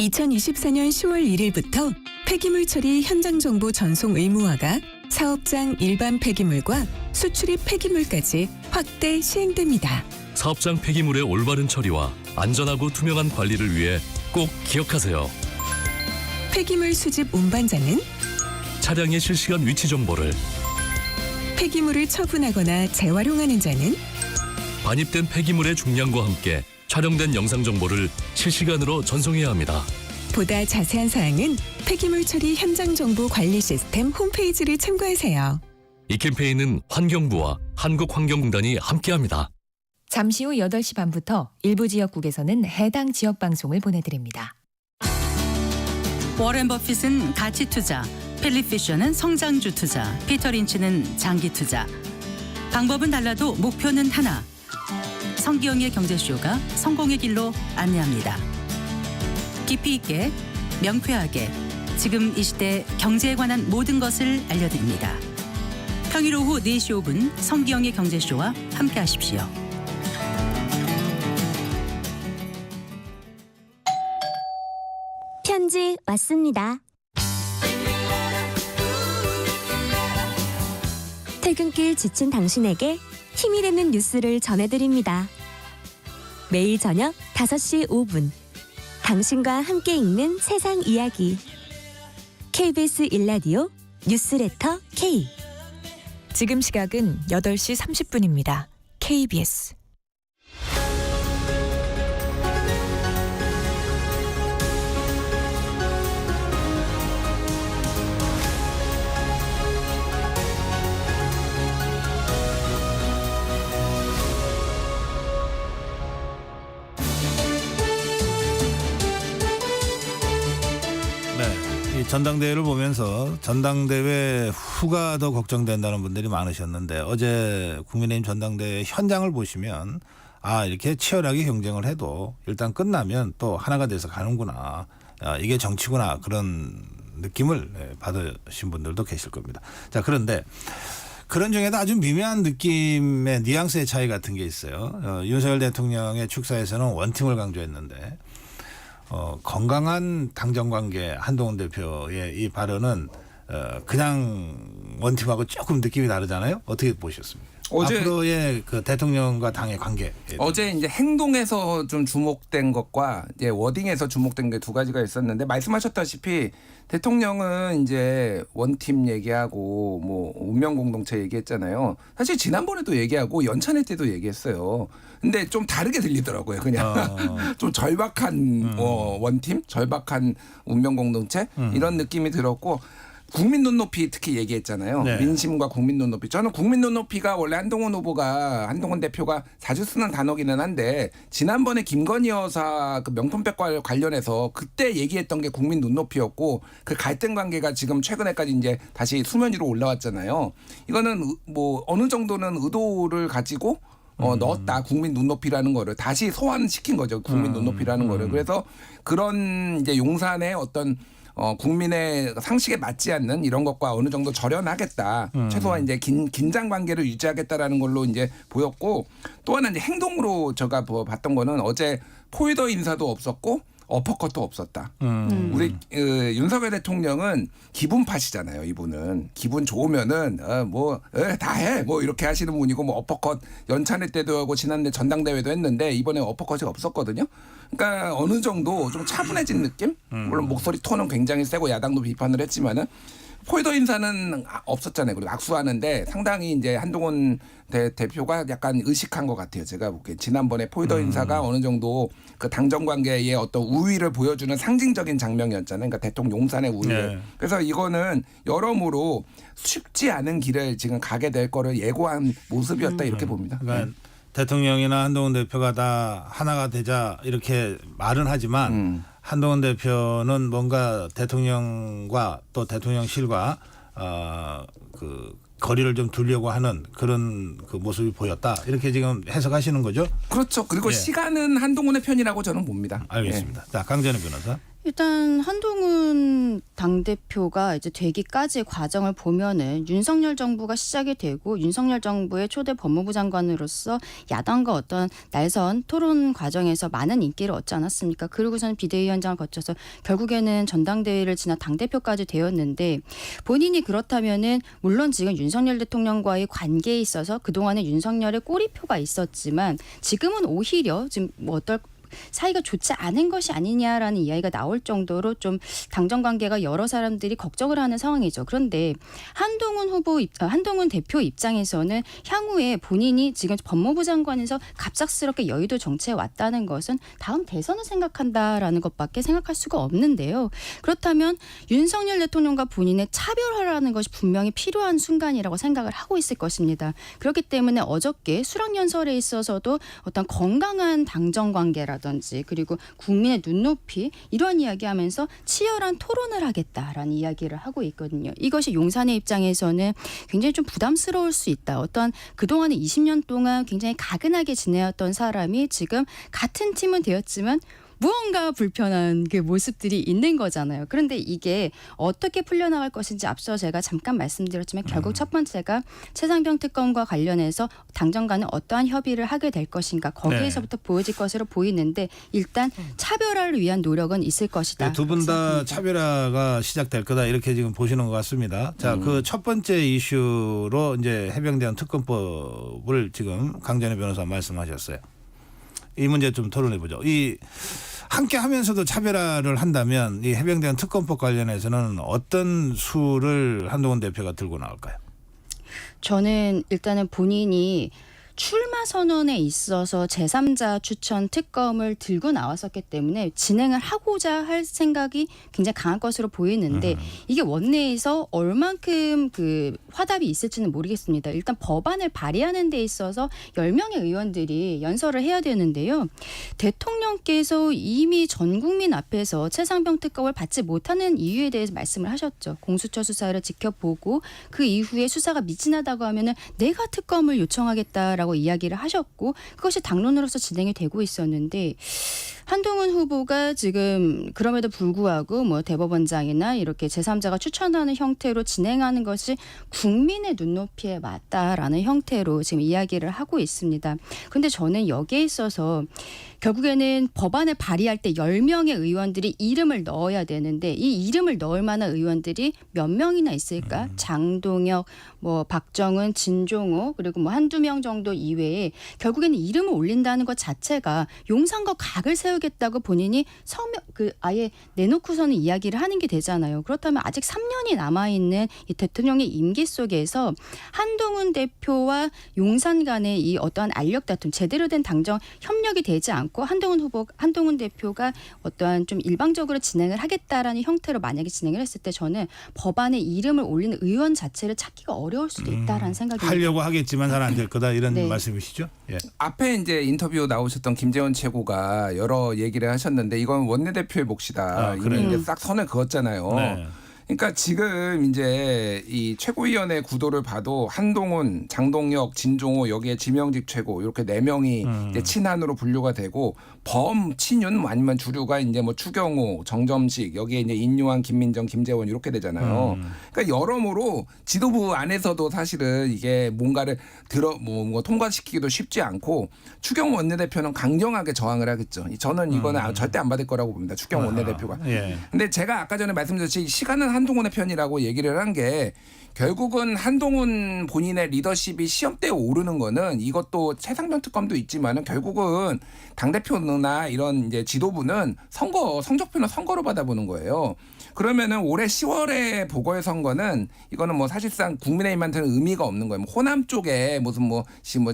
(2024년 10월 1일부터) 폐기물 처리 현장 정보 전송 의무화가 사업장 일반 폐기물과 수출입 폐기물까지 확대 시행됩니다. 사업장 폐기물의 올바른 처리와 안전하고 투명한 관리를 위해 꼭 기억하세요. 폐기물 수집 운반자는 차량의 실시간 위치 정보를, 폐기물을 처분하거나 재활용하는 자는 반입된 폐기물의 중량과 함께 촬영된 영상 정보를 실시간으로 전송해야 합니다. 보다 자세한 사항은 폐기물 처리 현장 정보 관리 시스템 홈페이지를 참고하세요. 이 캠페인은 환경부와 한국환경공단이 함께합니다. 잠시 후 8시 반부터 일부 지역국에서는 해당 지역 방송을 보내드립니다. 워렌 버핏은 가치 투자, 필립 피셔는 성장주 투자, 피터 린치는 장기 투자. 방법은 달라도 목표는 하나. 성기영의 경제쇼가 성공의 길로 안내합니다. 깊이 있게, 명쾌하게, 지금 이 시대 경제에 관한 모든 것을 알려드립니다. 평일 오후 4시 5분 성기영의 경제쇼와 함께하십시오. 편지 왔습니다. 퇴근길 지친 당신에게 힘이 되는 뉴스를 전해드립니다. 매일 저녁 5시 5분 당신과 함께 읽는 세상 이야기 KBS 1라디오 뉴스레터 K. 지금 시각은 8시 30분입니다. KBS. 이 전당대회를 보면서 전당대회 후가 더 걱정된다는 분들이 많으셨는데 어제 국민의힘 전당대회 현장을 보시면 이렇게 치열하게 경쟁을 해도 일단 끝나면 또 하나가 돼서 가는구나. 이게 정치구나. 그런 느낌을 받으신 분들도 계실 겁니다. 자, 그런데 그런 중에도 아주 미묘한 느낌의 뉘앙스의 차이 같은 게 있어요. 윤석열 대통령의 축사에서는 원팀을 강조했는데 건강한 당정관계 한동훈 대표의 이 발언은 그냥 원팀하고 조금 느낌이 다르잖아요. 어떻게 보셨습니까? 앞으로의 그 대통령과 당의 관계. 어제 이제 행동에서 좀 주목된 것과 이제 워딩에서 주목된 게 두 가지가 있었는데 말씀하셨다시피 대통령은 이제 원팀 얘기하고 뭐 운명 공동체 얘기했잖아요. 사실 지난번에도 얘기하고 연찬회 때도 얘기했어요. 근데 좀 다르게 들리더라고요. 그냥 좀 절박한 원팀, 절박한 운명 공동체 이런 느낌이 들었고. 국민 눈높이 특히 얘기했잖아요. 네. 민심과 국민 눈높이. 저는 국민 눈높이가 원래 한동훈 대표가 자주 쓰는 단어기는 한데 지난번에 김건희 여사 그 명품백과 관련해서 그때 얘기했던 게 국민 눈높이였고 그 갈등 관계가 지금 최근에까지 이제 다시 수면 위로 올라왔잖아요. 이거는 뭐 어느 정도는 의도를 가지고 넣었다. 국민 눈높이라는 거를 다시 소환시킨 거죠. 국민 눈높이라는 거를. 그래서 그런 이제 용산의 어떤 국민의 상식에 맞지 않는 이런 것과 어느 정도 절연하겠다. 최소한 이제 긴장 관계를 유지하겠다라는 걸로 이제 보였고 또 하나 이제 행동으로 제가 봤던 거는 어제 포위더 인사도 없었고 어퍼컷도 없었다. 우리 윤석열 대통령은 기분파시잖아요. 이분은 기분 좋으면은 다 해. 뭐 이렇게 하시는 분이고 뭐 어퍼컷 연찬회 때도 하고 지난해 전당대회도 했는데 이번에 어퍼컷이 없었거든요. 그러니까 어느 정도 좀 차분해진 느낌? 물론 목소리 톤은 굉장히 세고 야당도 비판을 했지만은 포위더 인사는 없었잖아요. 그리고 악수하는데 상당히 이제 한동훈 대표가 약간 의식한 것 같아요. 제가 보기엔 지난번에 포위더 인사가 어느 정도 그 당정 관계의 어떤 우위를 보여주는 상징적인 장면이었잖아요. 그러니까 대통령 용산의 우위를. 네. 그래서 이거는 여러모로 쉽지 않은 길을 지금 가게 될 거를 예고한 모습이었다 이렇게 봅니다. 그러니까 대통령이나 한동훈 대표가 다 하나가 되자 이렇게 말은 하지만 한동훈 대표는 뭔가 대통령과 또 대통령실과 그 거리를 좀 두려고 하는 그런 그 모습이 보였다. 이렇게 지금 해석하시는 거죠? 그렇죠. 그리고 시간은 한동훈의 편이라고 저는 봅니다. 알겠습니다. 자, 강전우 변호사. 일단 한동훈 당대표가 이제 되기까지의 과정을 보면은 윤석열 정부가 시작이 되고 윤석열 정부의 초대 법무부 장관으로서 야당과 어떤 날선 토론 과정에서 많은 인기를 얻지 않았습니까? 그리고서는 비대위원장을 거쳐서 결국에는 전당대회를 지나 당대표까지 되었는데 본인이 그렇다면은 물론 지금 윤석열 대통령과의 관계에 있어서 그동안에 윤석열의 꼬리표가 있었지만 지금은 오히려 지금 뭐 어떨 사이가 좋지 않은 것이 아니냐라는 이야기가 나올 정도로 좀 당정 관계가 여러 사람들이 걱정을 하는 상황이죠. 그런데 한동훈 대표 입장에서는 향후에 본인이 지금 법무부 장관에서 갑작스럽게 여의도 정치에 왔다는 것은 다음 대선을 생각한다라는 것밖에 생각할 수가 없는데요. 그렇다면 윤석열 대통령과 본인의 차별화라는 것이 분명히 필요한 순간이라고 생각을 하고 있을 것입니다. 그렇기 때문에 어저께 수락연설에 있어서도 어떤 건강한 당정 관계라든지 그리고 국민의 눈높이 이런 이야기하면서 치열한 토론을 하겠다라는 이야기를 하고 있거든요. 이것이 용산의 입장에서는 굉장히 좀 부담스러울 수 있다. 어떤 그동안에 20년 동안 굉장히 가근하게 지내왔던 사람이 지금 같은 팀은 되었지만 무언가 불편한 그 모습들이 있는 거잖아요. 그런데 이게 어떻게 풀려나갈 것인지 앞서 제가 잠깐 말씀드렸지만 결국 첫 번째가 최상병 특검과 관련해서 당정 간에 어떠한 협의를 하게 될 것인가 거기에서부터 보여질 것으로 보이는데 일단 차별화를 위한 노력은 있을 것이다. 두 분 다 차별화가 시작될 거다 이렇게 지금 보시는 것 같습니다. 자, 그 첫 번째 이슈로 이제 해병대원 특검법을 지금 강전혜 변호사 말씀하셨어요. 이 문제 좀 토론해 보죠. 이 함께 하면서도 차별화를 한다면 이 해병대원 특검법 관련해서는 어떤 수를 한동훈 대표가 들고 나올까요? 저는 일단은 본인이 출마 선언에 있어서 제3자 추천 특검을 들고 나왔었기 때문에 진행을 하고자 할 생각이 굉장히 강한 것으로 보이는데 이게 원내에서 얼만큼 그 화답이 있을지는 모르겠습니다. 일단 법안을 발의하는 데 있어서 10명의 의원들이 연설을 해야 되는데요. 대통령께서 이미 전 국민 앞에서 최상병 특검을 받지 못하는 이유에 대해서 말씀을 하셨죠. 공수처 수사를 지켜보고 그 이후에 수사가 미진하다고 하면은 내가 특검을 요청하겠다라고 이야기를 하셨고 그것이 당론으로서 진행이 되고 있었는데 한동훈 후보가 지금 그럼에도 불구하고 뭐 대법원장이나 이렇게 제3자가 추천하는 형태로 진행하는 것이 국민의 눈높이에 맞다라는 형태로 지금 이야기를 하고 있습니다. 그런데 저는 여기에 있어서 결국에는 법안을 발의할 때 10명의 의원들이 이름을 넣어야 되는데 이 이름을 넣을 만한 의원들이 몇 명이나 있을까? 장동혁, 뭐 박정은, 진종호 그리고 뭐 한두 명 정도 이외에 결국에는 이름을 올린다는 것 자체가 용산과 각을 세우겠다고 본인이 아예 내놓고서는 이야기를 하는 게 되잖아요. 그렇다면 아직 3년이 남아있는 이 대통령의 임기 속에서 한동훈 대표와 용산 간의 이 어떠한 알력 다툼 제대로 된 당정 협력이 되지 않고 한동훈 대표가 어떠한 좀 일방적으로 진행을 하겠다라는 형태로 만약에 진행을 했을 때 저는 법안에 이름을 올리는 의원 자체를 찾기가 어려울 수도 있다라는 생각이 하려고 하겠지만 잘 안 될 거다 이런 네. 말씀이시죠? 예. 앞에 이제 인터뷰 나오셨던 김재원 최고가 여러 얘기를 하셨는데 이건 원내대표의 몫이다. 이미 이제 싹 선을 그었잖아요. 네. 그러니까 지금 이제 이 최고위원회 구도를 봐도 한동훈, 장동혁, 진종호 여기에 지명직 최고 이렇게 4명이 이제 친한으로 분류가 되고 범친윤 아니면 주류가 이제 뭐 추경호, 정점식 여기에 이제 인요한, 김민정, 김재원 이렇게 되잖아요. 그러니까 여러모로 지도부 안에서도 사실은 이게 뭔가를 뭐 통과시키기도 쉽지 않고 추경 원내대표는 강경하게 저항을 하겠죠. 저는 이거는 절대 안 받을 거라고 봅니다. 추경 원내대표가. 예. 근데 제가 아까 전에 말씀드렸듯이 시간은 한동훈의 편이라고 얘기를 한 게 결국은 한동훈 본인의 리더십이 시험대에 오르는 거는 이것도 최상병 특검도 있지만은 결국은 당대표나 이런 이제 지도부는 성적표는 선거로 받아보는 거예요. 그러면은 올해 10월에 보궐선거는 이거는 뭐 사실상 국민의힘한테는 의미가 없는 거예요. 뭐 호남 쪽에 무슨 뭐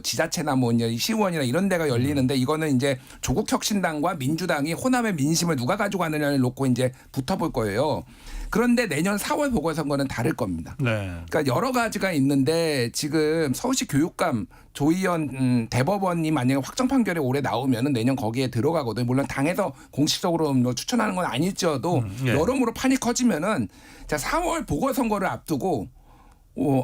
지자체나 뭐 시의원이나 이런 데가 열리는데 이거는 이제 조국혁신당과 민주당이 호남의 민심을 누가 가져가느냐를 놓고 이제 붙어볼 거예요. 그런데 내년 4월 보궐선거는 다를 겁니다. 네. 그러니까 여러 가지가 있는데 지금 서울시 교육감 조희연 대법원이 만약에 확정 판결이 올해 나오면은 내년 거기에 들어가거든요. 물론 당에서 공식적으로 뭐 추천하는 건 아닐지어도 여러모로 판이 커지면은 자 4월 보궐선거를 앞두고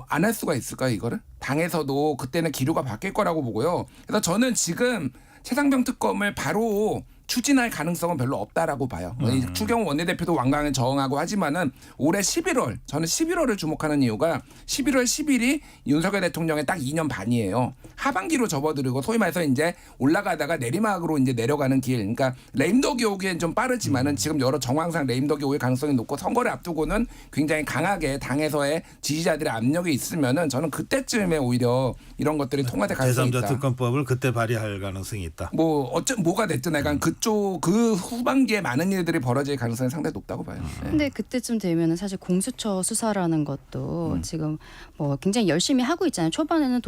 안 할 수가 있을까요, 이거를? 당에서도 그때는 기류가 바뀔 거라고 보고요. 그래서 저는 지금 최상병 특검을 바로 추진할 가능성은 별로 없다라고 봐요. 추경호 원내대표도 완강히 저항하고 하지만은 올해 11월 저는 11월을 주목하는 이유가 11월 10일이 윤석열 대통령의 딱 2년 반이에요. 하반기로 접어들고 소위 말해서 이제 올라가다가 내리막으로 이제 내려가는 길. 그러니까 레임덕이 오기엔 좀 빠르지만은 지금 여러 정황상 레임덕이 올 가능성이 높고 선거를 앞두고는 굉장히 강하게 당에서의 지지자들의 압력이 있으면은 저는 그때쯤에 오히려 이런 것들이 통과될 가능성이 있다. 제3자 특검법을 그때 발의할 가능성이 있다. 뭐가 됐든 약간 그쪽 그 후반기에 많은 일들이 벌어질 가능성이 상당히 높다고 봐요. 네. 근데 그때쯤 되면은 사실 공수처 수사라는 것도 지금 뭐 굉장히 열심히 하고 있잖아요. 초반에는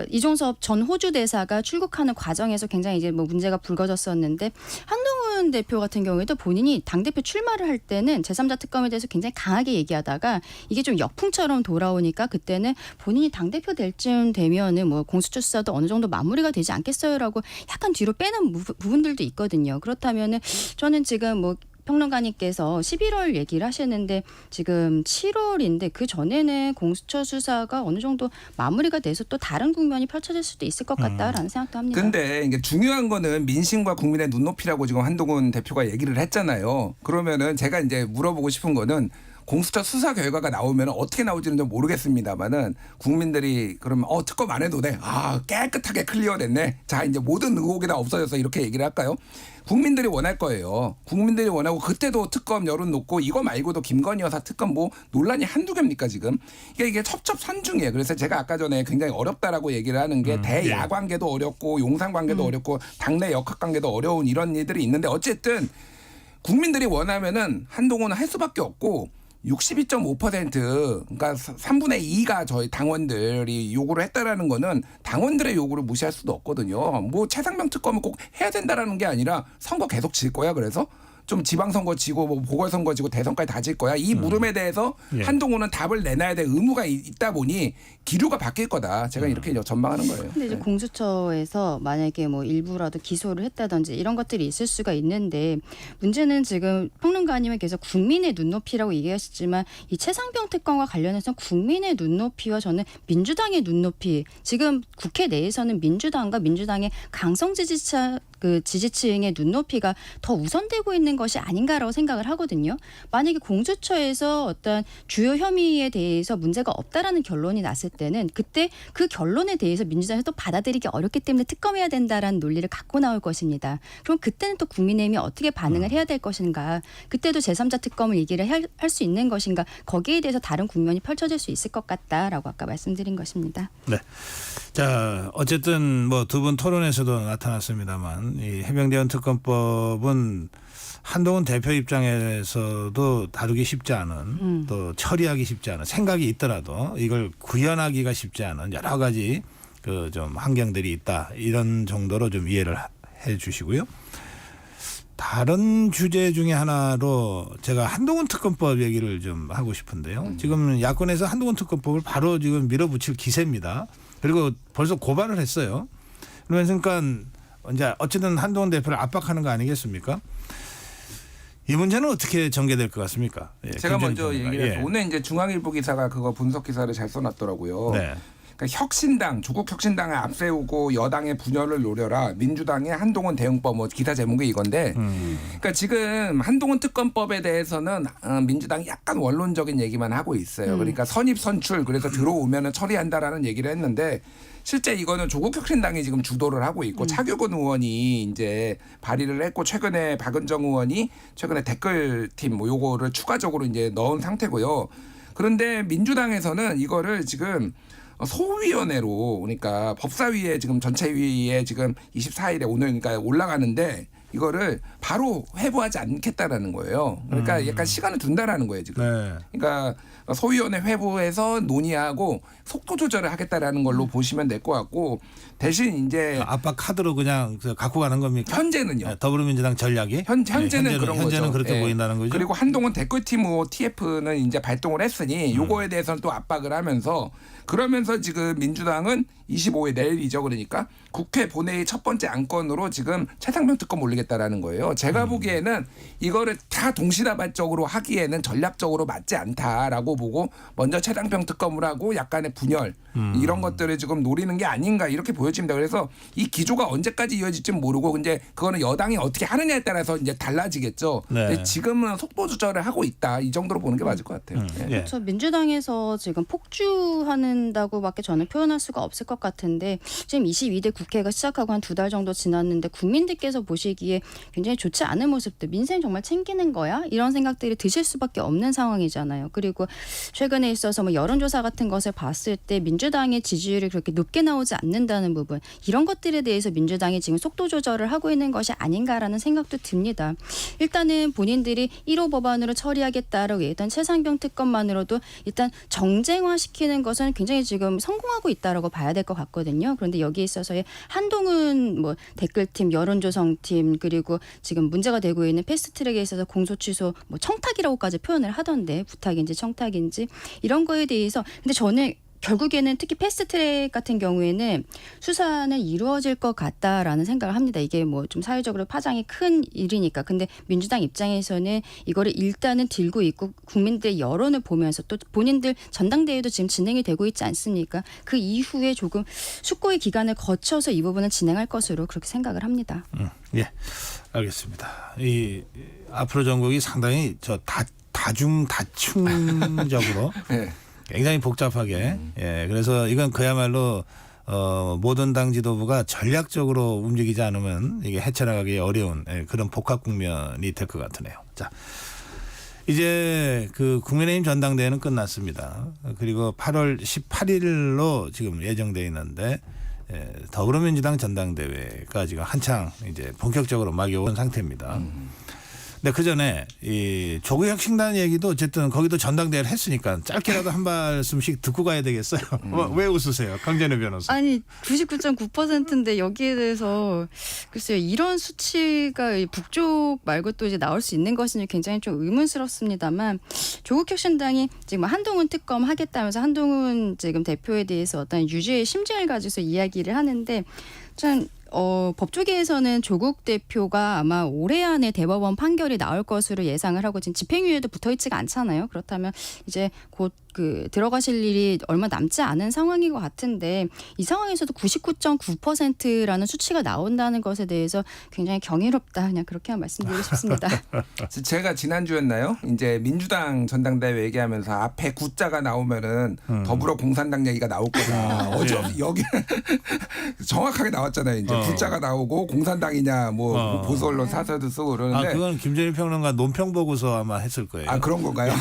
이종섭 전 호주 대사가 출국하는 과정에서 굉장히 이제 뭐 문제가 불거졌었는데 한동훈 대표 같은 경우에도 본인이 당대표 출마를 할 때는 제3자 특검에 대해서 굉장히 강하게 얘기하다가 이게 좀 역풍처럼 돌아오니까 그때는 본인이 당대표 될 쯤 되면은 뭐 공수처 수사도 어느 정도 마무리가 되지 않겠어요라고 약간 뒤로 빼는 부분들도 있거든요. 그렇다면은 저는 지금 뭐 평론가님께서 11월 얘기를 하셨는데 지금 7월인데 그 전에는 공수처 수사가 어느 정도 마무리가 돼서 또 다른 국면이 펼쳐질 수도 있을 것 같다라는 생각도 합니다. 근데 이게 중요한 거는 민심과 국민의 눈높이라고 지금 한동훈 대표가 얘기를 했잖아요. 그러면은 제가 이제 물어보고 싶은 거는 공수처 수사 결과가 나오면 어떻게 나올지는 좀 모르겠습니다만은 국민들이 그러면 특검 안 해도 돼. 깨끗하게 클리어됐네. 자 이제 모든 의혹이 다 없어져서 이렇게 얘기를 할까요? 국민들이 원할 거예요. 국민들이 원하고 그때도 특검 여론 놓고 이거 말고도 김건희 여사 특검 뭐 논란이 한두 개입니까 지금. 이게 첩첩산중이에요. 그래서 제가 아까 전에 굉장히 어렵다라고 얘기를 하는 게 대야관계도 어렵고 용산관계도 어렵고 당내 역학관계도 어려운 이런 일들이 있는데 어쨌든 국민들이 원하면은 한동훈은 할 수밖에 없고 62.5% 그러니까 3분의 2가 저희 당원들이 요구를 했다라는 거는 당원들의 요구를 무시할 수도 없거든요. 뭐 최상병 특검을 꼭 해야 된다라는 게 아니라 선거 계속 질 거야. 그래서 좀 지방선거 지고 뭐 보궐선거 지고 대선까지 다 질 거야. 이 물음에 대해서 한동훈은 답을 내놔야 될 의무가 있다 보니 기류가 바뀔 거다. 제가 이렇게 전망하는 거예요. 근데 이제 공수처에서 만약에 뭐 일부라도 기소를 했다든지 이런 것들이 있을 수가 있는데 문제는 지금 평론가님은 계속 국민의 눈높이라고 얘기하시지만 이 최상병 특검과 관련해서 국민의 눈높이와 저는 민주당의 눈높이 지금 국회 내에서는 민주당과 민주당의 강성 지지층의 눈높이가 더 우선되고 있는 것이 아닌가라고 생각을 하거든요. 만약에 공수처에서 어떤 주요 혐의에 대해서 문제가 없다라는 결론이 났을 때는 그때 그 결론에 대해서 민주당에서 또 받아들이기 어렵기 때문에 특검해야 된다라는 논리를 갖고 나올 것입니다. 그럼 그때는 또 국민의힘이 어떻게 반응을 해야 될 것인가. 그때도 제3자 특검을 얘기를 할 수 있는 것인가. 거기에 대해서 다른 국면이 펼쳐질 수 있을 것 같다라고 아까 말씀드린 것입니다. 네. 자 어쨌든 뭐 두 분 토론에서도 나타났습니다만 이 해병대원 특검법은 한동훈 대표 입장에서도 다루기 쉽지 않은 또 처리하기 쉽지 않은 생각이 있더라도 이걸 구현하기가 쉽지 않은 여러 가지 그 좀 환경들이 있다 이런 정도로 좀 이해를 해 주시고요. 다른 주제 중에 하나로 제가 한동훈 특검법 얘기를 좀 하고 싶은데요. 지금 야권에서 한동훈 특검법을 바로 지금 밀어붙일 기세입니다. 그리고 벌써 고발을 했어요. 그러니까 이제 어쨌든 한동훈 대표를 압박하는 거 아니겠습니까? 이 문제는 어떻게 전개될 것 같습니까? 제가 먼저 얘기를 오늘 이제 중앙일보 기사가 그거 분석 기사를 잘 써놨더라고요. 네. 그러니까 혁신당, 조국 혁신당을 앞세우고 여당의 분열을 노려라. 민주당의 한동훈 대응법 뭐 기사 제목이 이건데, 그러니까 지금 한동훈 특검법에 대해서는 민주당이 약간 원론적인 얘기만 하고 있어요. 그러니까 선입 선출 그래서 들어오면은 처리한다라는 얘기를 했는데. 실제 이거는 조국 혁신당이 지금 주도를 하고 있고 차규근 의원이 이제 발의를 했고 최근에 박은정 의원이 최근에 댓글팀 뭐 요거를 추가적으로 이제 넣은 상태고요. 그런데 민주당에서는 이거를 지금 소위원회로 그러니까 법사위에 지금 전체위에 지금 24일에 오늘 그러니까 올라가는데 이거를 바로 회부하지 않겠다라는 거예요. 그러니까 약간 시간을 둔다라는 거예요 지금. 네. 그러니까 소위원회 회부해서 논의하고 속도 조절을 하겠다라는 걸로 보시면 될 것 같고 대신 이제 압박 카드로 그냥 갖고 가는 겁니까? 현재는요. 네, 더불어민주당 전략이 현재는 그런 현재는 거죠. 그렇게 보인다는 거죠. 그리고 한동훈 댓글팀 TF는 이제 발동을 했으니 요거에 대해서는 또 압박을 하면서 그러면서 지금 민주당은 25일 내일이죠. 그러니까 국회 본회의 첫 번째 안건으로 지금 최상병 특검 올리겠다라는 거예요. 제가 보기에는 이거를 다 동시다발적으로 하기에는 전략적으로 맞지 않다라고 보고 먼저 최상병 특검을 하고 약간의 분열 이런 것들을 지금 노리는 게 아닌가 이렇게 보여집니다. 그래서 이 기조가 언제까지 이어질지는 모르고 이제 그거는 여당이 어떻게 하느냐에 따라서 이제 달라지겠죠. 네. 근데 지금은 속도 조절을 하고 있다. 이 정도로 보는 게 맞을 것 같아요. 네. 그렇죠. 민주당에서 지금 폭주한다고밖에 저는 표현할 수가 없을 것 같은데 지금 22대 국회가 시작하고 한 2달 정도 지났는데 국민들께서 보시기에 굉장히 좋지 않은 모습들, 민생 정말 챙기는 거야? 이런 생각들이 드실 수밖에 없는 상황이잖아요. 그리고 최근에 있어서 뭐 여론조사 같은 것을 봤을 때 민주당의 지지율이 그렇게 높게 나오지 않는다는 부분, 이런 것들에 대해서 민주당이 지금 속도 조절을 하고 있는 것이 아닌가라는 생각도 듭니다. 일단은 본인들이 1호 법안으로 처리하겠다라고 얘기했던 최상병 특검만으로도 일단 정쟁화시키는 것은 굉장히 지금 성공하고 있다라고 봐야 될 것 같거든요. 그런데 여기에 있어서의 한동훈 뭐 댓글팀, 여론조성팀, 그리고 지금 문제가 되고 있는 패스트트랙에 있어서 공소 취소 뭐 청탁이라고까지 표현을 하던데, 부탁인지 청탁인지 이런 거에 대해서, 근데 저는 결국에는 특히 패스트트랙 같은 경우에는 수사는 이루어질 것 같다라는 생각을 합니다. 이게 뭐 좀 사회적으로 파장이 큰 일이니까. 근데 민주당 입장에서는 이거를 일단은 들고 있고 국민들 여론을 보면서 또 본인들 전당대회도 지금 진행이 되고 있지 않습니까? 그 이후에 조금 숙고의 기간을 거쳐서 이 부분은 진행할 것으로 그렇게 생각을 합니다. 예, 알겠습니다. 이 앞으로 전국이 상당히 다중적으로 네. 굉장히 복잡하게, 예, 그래서 이건 그야말로 모든 당 지도부가 전략적으로 움직이지 않으면 이게 헤쳐나가기 어려운 그런 복합 국면이 될 것 같으네요. 자, 이제 그 국민의힘 전당대회는 끝났습니다. 그리고 8월 18일로 지금 예정돼 있는데 더불어민주당 전당대회가 지금 한창 이제 본격적으로 막이 온 상태입니다. 근데 그 전에 이 조국혁신단 얘기도 어쨌든 거기도 전당대회를 했으니까 짧게라도 한 말씀씩 듣고 가야 되겠어요. 왜 웃으세요, 강전혜 변호사? 아니 99.9%인데 여기에 대해서 글쎄요, 이런 수치가 북쪽 말고 또 이제 나올 수 있는 것인지 굉장히 좀 의문스럽습니다만, 조국혁신당이 지금 한동훈 특검 하겠다면서 한동훈 지금 대표에 대해서 어떤 유죄의 심증을 가지고서 이야기를 하는데, 참 법조계에서는 조국 대표가 아마 올해 안에 대법원 판결이 나올 것으로 예상을 하고 지금 집행유예도 붙어있지가 않잖아요. 그렇다면 이제 곧 들어가실 일이 얼마 남지 않은 상황인 것 같은데, 이 상황에서도 99.9%라는 수치가 나온다는 것에 대해서 굉장히 경이롭다, 그냥 그렇게만 말씀드리고 싶습니다. 제가 지난주였나요? 이제 민주당 전당대회 얘기하면서 앞에 구자가 나오면은 더불어 공산당 얘기가 나올 거다. 어제 여기 정확하게 나왔잖아요. 이제 구자가 나오고 공산당이냐 뭐 보수 언론 사설도 쓰고 그러는데. 그건 김재일 평론가 논평 보고서 아마 했을 거예요. 그런 건가요?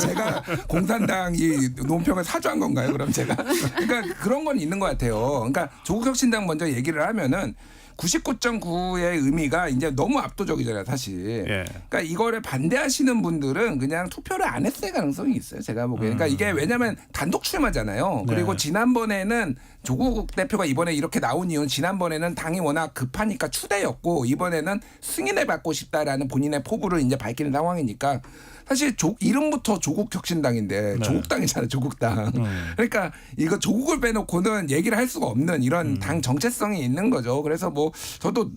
제가 공산당 이 논평을 사주한 건가요? 그럼 제가. 그러니까 그런 건 있는 것 같아요. 그러니까 조국혁신당 먼저 얘기를 하면은 99.9의 의미가 이제 너무 압도적이잖아요, 사실. 그러니까 이거를 반대하시는 분들은 그냥 투표를 안 했을 가능성이 있어요, 제가 보기에. 그러니까 이게 왜냐하면 단독 출마잖아요. 그리고 지난번에는 조국 대표가 이번에 이렇게 나온 이유는 지난번에는 당이 워낙 급하니까 추대였고, 이번에는 승인을 받고 싶다라는 본인의 포부를 이제 밝히는 상황이니까. 사실 이름부터 조국혁신당인데 조국당이잖아요, 조국당. 그러니까 이거 조국을 빼놓고는 얘기를 할 수가 없는 이런 당 정체성이 있는 거죠. 그래서 뭐 저도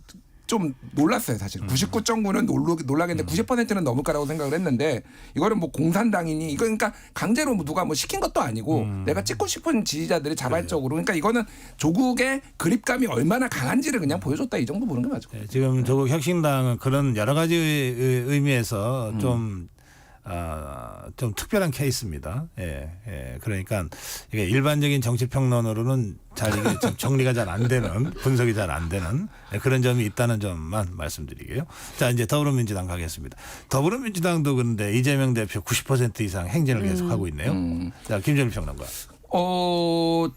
좀 놀랐어요, 사실. 99.9는 놀라겠는데 90%는 넘을 거라고 생각을 했는데, 이거는 뭐 공산당이니 이거 그러니까 강제로 누가 뭐 시킨 것도 아니고 내가 찍고 싶은 지지자들이 자발적으로, 그러니까 이거는 조국의 그립감이 얼마나 강한지를 그냥 보여줬다, 이 정도 보는 게 맞을 것 같아요. 지금 조국혁신당은 그런 여러 가지 의미에서 좀 특별한 케이스입니다. 그러니까 이게 일반적인 정치 평론으로는 잘 이게 좀 정리가 잘 안 되는, 분석이 잘 안 되는 그런 점이 있다는 점만 말씀드리게요. 자, 이제 더불어민주당 가겠습니다. 더불어민주당도 그런데 이재명 대표 90% 이상 행진을 계속하고 있네요. 자, 김재일 평론가.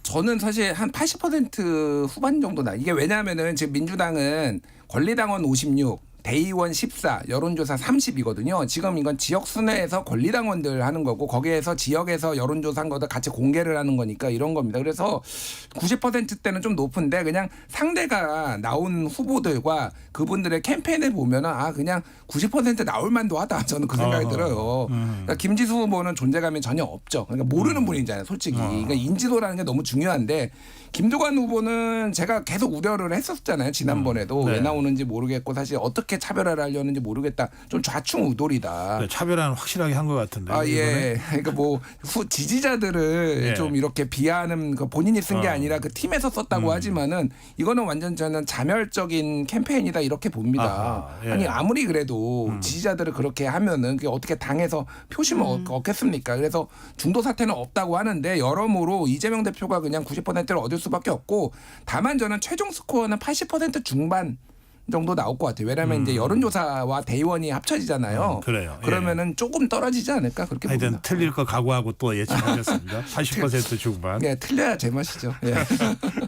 저는 사실 한 80% 후반 정도나. 이게 왜냐하면은 지금 민주당은 권리당원 56, 대의원 14, 여론조사 30이거든요. 지금 이건 지역 순회에서 권리당원들 하는 거고, 거기에서 지역에서 여론조사한 것도 같이 공개를 하는 거니까 이런 겁니다. 그래서 90%대는 좀 높은데, 그냥 상대가 나온 후보들과 그분들의 캠페인을 보면은 그냥 90% 나올 만도 하다, 저는 그 생각이 들어요. 그러니까 김지수 후보는 존재감이 전혀 없죠. 그러니까 모르는 분이잖아요, 솔직히. 그러니까 인지도라는 게 너무 중요한데, 김두관 후보는 제가 계속 우려를 했었잖아요, 지난번에도. 왜 나오는지 모르겠고, 사실 어떻게 어떻게 차별화를 하려는지 모르겠다. 좀 좌충우돌이다. 차별화는 확실하게 한 것 같은데. 예. 그러니까 뭐 지지자들을 예. 좀 이렇게 비하하는 그 본인이 쓴 게 아니라 그 팀에서 썼다고 하지만은 이거는 완전 저는 자멸적인 캠페인이다 이렇게 봅니다. 아하, 예. 아니 아무리 그래도 지지자들을 그렇게 하면은 그게 어떻게 당에서 표심을 얻겠습니까? 그래서 중도 사태는 없다고 하는데 여러모로 이재명 대표가 그냥 90%를 얻을 수밖에 없고 다만 저는 최종 스코어는 80% 중반 정도 나올 것 같아요. 왜냐하면 이제 여론조사와 대의원이 합쳐지잖아요. 그래요. 그러면은 조금 떨어지지 않을까 그렇게 하여튼 봅니다. 틀릴 거 각오하고 또 예측하셨습니다. 80% 중반. 네, 틀려야 제맛이죠. 예.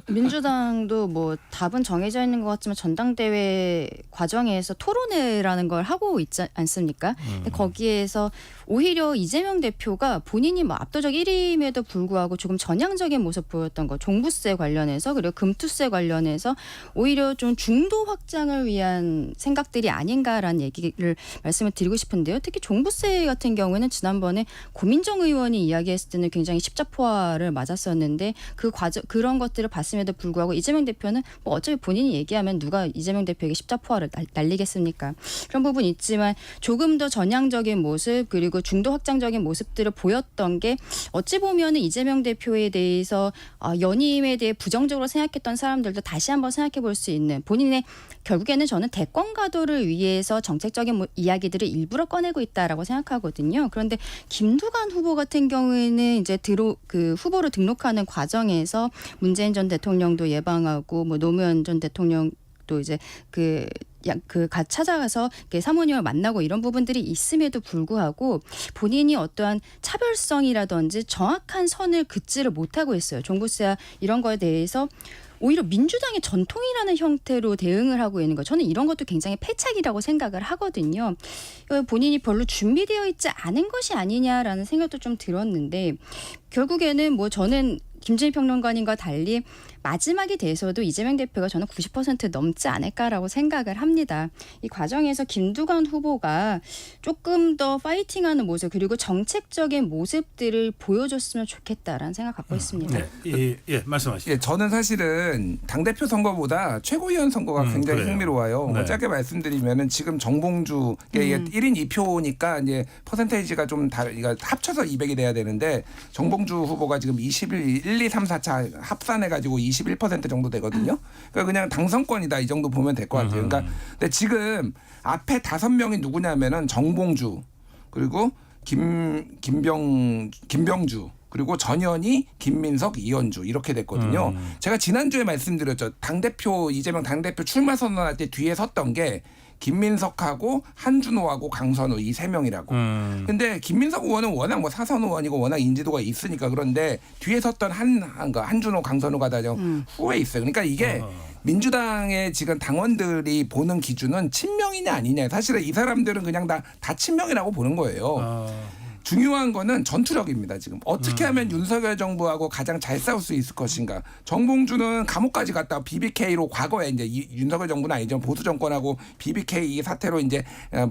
민주당도 뭐 답은 정해져 있는 것 같지만 전당대회 과정에서 토론회라는 걸 하고 있지 않습니까? 근데 거기에서 오히려 이재명 대표가 본인이 뭐 압도적 1위임에도 불구하고 조금 전향적인 모습 보였던 거, 종부세 관련해서 그리고 금투세 관련해서 오히려 좀 중도 확장을 위한 생각들이 아닌가라는 얘기를 말씀을 드리고 싶은데요. 특히 종부세 같은 경우에는 지난번에 고민정 의원이 이야기했을 때는 굉장히 십자포화를 맞았었는데 그 과정 그런 것들을 봤음에도 불구하고 이재명 대표는 뭐 어차피 본인이 얘기하면 누가 이재명 대표에게 십자포화를 날리겠습니까? 그런 부분이 있지만 조금 더 전향적인 모습 그리고 중도 확장적인 모습들을 보였던 게 어찌 보면은 이재명 대표에 대해서 연임에 대해 부정적으로 생각했던 사람들도 다시 한번 생각해 볼 수 있는 본인의 결국에는 저는 대권 가도를 위해서 정책적인 이야기들을 일부러 꺼내고 있다라고 생각하거든요. 그런데 김두관 후보 같은 경우에는 이제 후보로 등록하는 과정에서 문재인 전 대통령도 예방하고 뭐 노무현 전 대통령도 이제 찾아가서 사모님을 만나고 이런 부분들이 있음에도 불구하고 본인이 어떠한 차별성이라든지 정확한 선을 긋지를 못하고 있어요. 종부세와 이런 거에 대해서 오히려 민주당의 전통이라는 형태로 대응을 하고 있는 거. 저는 이런 것도 굉장히 패착이라고 생각을 하거든요. 본인이 별로 준비되어 있지 않은 것이 아니냐라는 생각도 좀 들었는데 결국에는 뭐 저는 김진일 평론가님과 달리 마지막에 대해서도 이재명 대표가 저는 90% 넘지 않을까라고 생각을 합니다. 이 과정에서 김두관 후보가 조금 더 파이팅하는 모습 그리고 정책적인 모습들을 보여줬으면 좋겠다라는 생각 갖고 있습니다. 예, 말씀하시죠. 예, 저는 사실은 당대표 선거보다 최고위원 선거가 굉장히 그래요. 흥미로워요. 네. 짧게 말씀드리면은 지금 정봉주 1인 2표니까 이제 퍼센테이지가 좀 이거 합쳐서 200이 돼야 되는데 정봉주 후보가 지금 1, 2, 3, 4차 합산해가지고 21% 정도 되거든요. 그러니까 그냥 당선권이다 이 정도 보면 될 것 같아요. 그러니까 근데 지금 앞에 5명이 누구냐면은 정봉주 그리고 김병주 그리고 전현희, 김민석, 이현주 이렇게 됐거든요. 제가 지난주에 말씀드렸죠. 이재명 당대표 출마 선언할 때 뒤에 섰던 게 김민석하고 한준호하고 강선우 이 3명이라고. 근데 김민석 의원은 워낙 뭐 사선 의원이고 워낙 인지도가 있으니까 그런데 뒤에 섰던 한준호, 강선우가 다 후에 있어요. 그러니까 이게 민주당의 지금 당원들이 보는 기준은 친명이냐 아니냐. 사실은 이 사람들은 그냥 다 친명이라고 보는 거예요. 중요한 거는 전투력입니다. 지금 어떻게 하면 윤석열 정부하고 가장 잘 싸울 수 있을 것인가. 정봉주는 감옥까지 갔다 BBK로 과거에 이제 윤석열 정부는 아니죠. 보수 정권하고 BBK 사태로 이제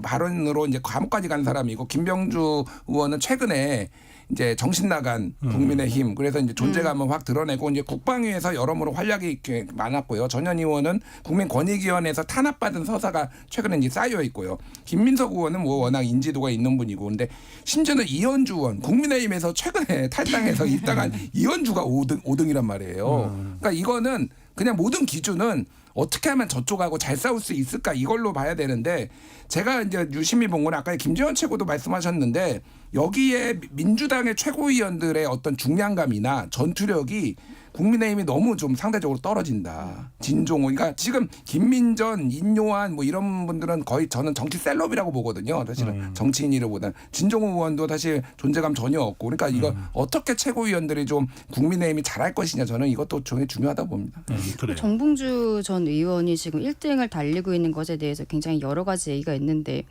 발언으로 이제 감옥까지 간 사람이고 김병주 의원은 최근에 이제 정신 나간 국민의힘 그래서 이제 존재감을 확 드러내고 이제 국방위에서 여러모로 활약이 이렇게 많았고요. 전현희 의원은 국민권익위원회에서 탄압받은 서사가 최근에 이제 쌓여 있고요. 김민석 의원은 뭐 워낙 인지도가 있는 분이고 근데 심지어는 이현주 의원 국민의힘에서 최근에 탈당해서 입당한 이현주가 5등이란 말이에요. 그러니까 이거는 그냥 모든 기준은 어떻게 하면 저쪽하고 잘 싸울 수 있을까 이걸로 봐야 되는데 제가 이제 유심히 본 건 아까 김재원 최고도 말씀하셨는데 여기에 민주당의 최고위원들의 어떤 중량감이나 전투력이 국민의힘이 너무 좀 상대적으로 떨어진다. 진종호. 그러니까 지금 김민전, 인요한 뭐 이런 분들은 거의 저는 정치 셀럽이라고 보거든요. 사실은 정치인이라보다는. 진종호 의원도 사실 존재감 전혀 없고. 그러니까 이거 어떻게 최고위원들이 좀 국민의힘이 잘할 것이냐 저는 이것도 굉장히 중요하다고 봅니다. 그래요. 정봉주 전 의원이 지금 1등을 달리고 있는 것에 대해서 굉장히 여러 가지 얘기가 있는데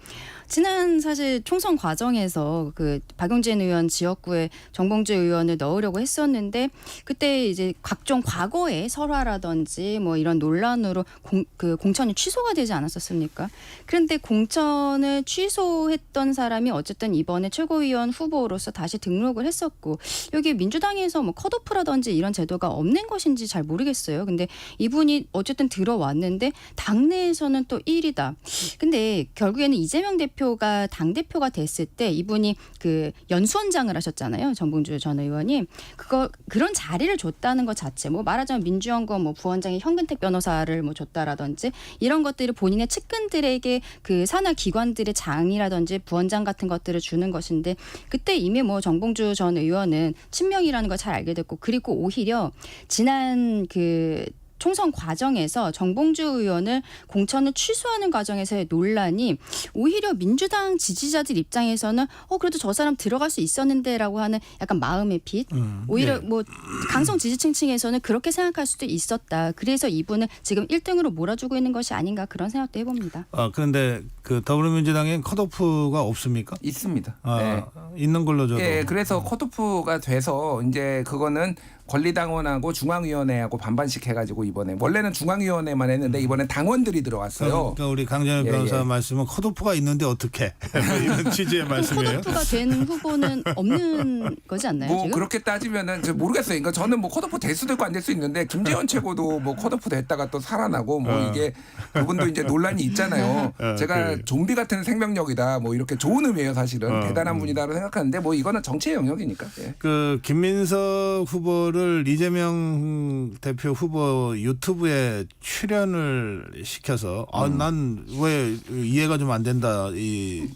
지난 사실 총선 과정에서 박용진 의원 지역구에 정봉주 의원을 넣으려고 했었는데 그때 이제 각종 과거의 설화라든지 뭐 이런 논란으로 공천이 취소가 되지 않았었습니까? 그런데 공천을 취소했던 사람이 어쨌든 이번에 최고위원 후보로서 다시 등록을 했었고 여기 민주당에서 뭐 컷오프라든지 이런 제도가 없는 것인지 잘 모르겠어요. 근데 이분이 어쨌든 들어왔는데 당내에서는 또 1위다. 근데 결국에는 이재명 대표가 당대표가 됐을 때 이분이 그 연수원장을 하셨잖아요. 정봉주 전 의원이. 그런 자리를 줬다는 것 자체 뭐 말하자면 민주연구원 뭐 부원장이 현근택 변호사를 뭐 줬다라든지 이런 것들을 본인의 측근들에게 그 산하 기관들의 장이라든지 부원장 같은 것들을 주는 것인데 그때 이미 뭐 정봉주 전 의원은 친명이라는 걸 잘 알게 됐고 그리고 오히려 지난 그 총선 과정에서 정봉주 의원을 공천을 취소하는 과정에서의 논란이 오히려 민주당 지지자들 입장에서는 그래도 저 사람 들어갈 수 있었는데라고 하는 약간 마음의 빚 오히려 네. 뭐 강성 지지층층에서는 그렇게 생각할 수도 있었다. 그래서 이분을 지금 1등으로 몰아주고 있는 것이 아닌가 그런 생각도 해봅니다. 그런데 그 더불어민주당엔 컷오프가 없습니까? 있습니다. 네. 있는 걸로 저도. 예, 그래서 컷오프가 돼서 이제 그거는 권리당원하고 중앙위원회하고 반반씩 해가지고 이번에 원래는 중앙위원회만 했는데 이번엔 당원들이 들어왔어요. 그러니까 우리 강전현 변호사 말씀은 컷오프가 있는데 어떻게 이런 취지의 말씀이에요? 컷오프가 된 후보는 없는 거지 않나요? 뭐 지금? 그렇게 따지면은 모르겠어요. 그러니까 저는 뭐 컷오프 될 수도 있고 안 될 수 있는데 김재원 최고도 뭐 컷오프 됐다가 또 살아나고 뭐 이게 그분도 이제 논란이 있잖아요. 제가 좀비 같은 생명력이다 뭐 이렇게 좋은 의미예요 사실은 대단한 분이다라고 생각하는데 뭐 이거는 정치의 영역이니까. 예. 그 김민석 후보를 이재명 대표 후보 유튜브에 출연을 시켜서 난 왜 이해가 좀 안 된다 이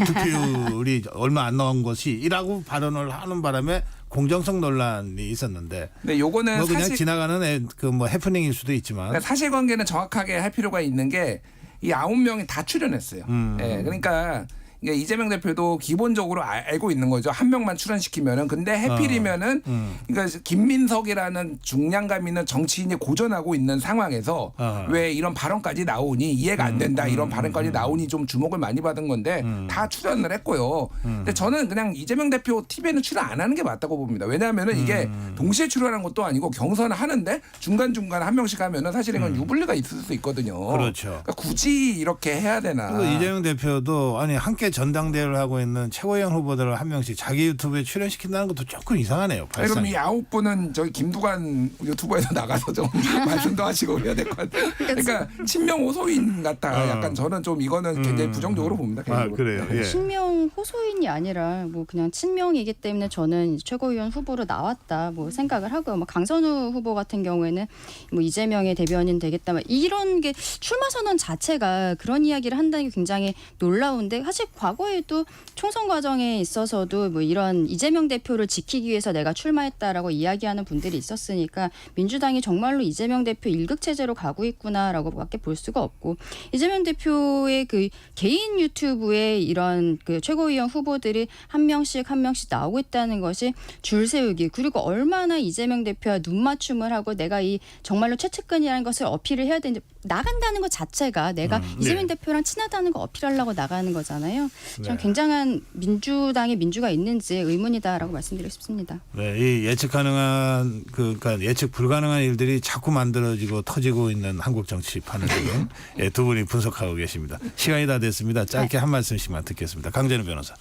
득표율이 얼마 안 나온 것이라고 발언을 하는 바람에 공정성 논란이 있었는데. 네, 요거는 뭐 그냥 사실 지나가는 그 뭐 해프닝일 수도 있지만. 그러니까 사실관계는 정확하게 할 필요가 있는 게 이 9명이 다 출연했어요. 예, 그러니까. 이재명 대표도 기본적으로 알고 있는 거죠. 한 명만 출연시키면은. 근데 해필이면은 그러니까 김민석이라는 중량감 있는 정치인이 고전하고 있는 상황에서 왜 이런 발언까지 나오니 이해가 안 된다. 이런 발언까지 나오니 좀 주목을 많이 받은 건데 다 출연을 했고요. 근데 저는 그냥 이재명 대표 TV에는 출연 안 하는 게 맞다고 봅니다. 왜냐하면은 이게 동시에 출연하는 것도 아니고 경선을 하는데 중간중간 한 명씩 하면은 사실 이건 유불리가 있을 수 있거든요. 그렇죠. 그러니까 굳이 이렇게 해야 되나. 그리고 이재명 대표도 아니 함께 전당대회를 하고 있는 최고위원 후보들을 한 명씩 자기 유튜브에 출연시킨다는 것도 조금 이상하네요. 그럼 이 9분은 저희 김두관 유튜브에서 나가서 좀 말씀도 하시고 해야 될 것 같아요. 그러니까 친명 호소인 같다. 약간 저는 좀 이거는 굉장히 부정적으로 봅니다. 그래요. 예. 친명 호소인이 아니라 뭐 그냥 친명이기 때문에 저는 최고위원 후보로 나왔다 뭐 생각을 하고요. 뭐 강선우 후보 같은 경우에는 뭐 이재명의 대변인 되겠다 이런 게 출마 선언 자체가 그런 이야기를 한다는 게 굉장히 놀라운데 사실 과거에도 총선 과정에 있어서도 뭐 이런 이재명 대표를 지키기 위해서 내가 출마했다라고 이야기하는 분들이 있었으니까 민주당이 정말로 이재명 대표 일극 체제로 가고 있구나라고밖에 볼 수가 없고 이재명 대표의 그 개인 유튜브에 이런 그 최고위원 후보들이 한 명씩 나오고 있다는 것이 줄 세우기 그리고 얼마나 이재명 대표와 눈 맞춤을 하고 내가 이 정말로 최측근이라는 것을 어필을 해야 되는지 나간다는 것 자체가 내가 이재명 대표랑 친하다는 거 어필하려고 나가는 거잖아요. 좀 굉장한 민주당의 민주가 있는지 의문이다라고 말씀드리고 싶습니다. 네, 이 예측 가능한 그러니까 예측 불가능한 일들이 자꾸 만들어지고 터지고 있는 한국 정치판을 지금 두 분이 분석하고 계십니다. 시간이 다 됐습니다. 짧게 한 말씀씩만 듣겠습니다. 강전현 변호사.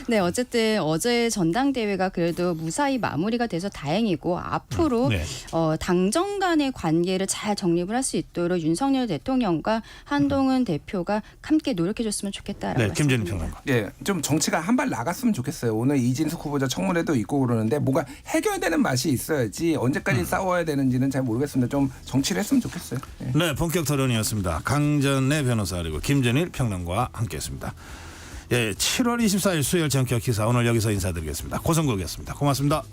네, 어쨌든 어제 전당대회가 그래도 무사히 마무리가 돼서 다행이고 앞으로 당정 간의 관계를 잘 정립을 할 수 있도록 윤석열 대통령과 한동훈 대표가 함께 노력해줬으면 좋겠다라고 네, 김준일 말씀드립니다. 평론가. 예, 좀 정치가 한 발 나갔으면 좋겠어요. 오늘 이진숙 후보자 청문회도 있고 그러는데 뭐가 해결되는 맛이 있어야지 언제까지 싸워야 되는지는 잘 모르겠습니다. 좀 정치를 했으면 좋겠어요. 예. 네, 본격 토론이었습니다. 강전의 변호사 그리고 김준일 평론가와 함께했습니다. 예, 7월 24일 수요일 전격 기사 오늘 여기서 인사드리겠습니다. 고성국이었습니다. 고맙습니다.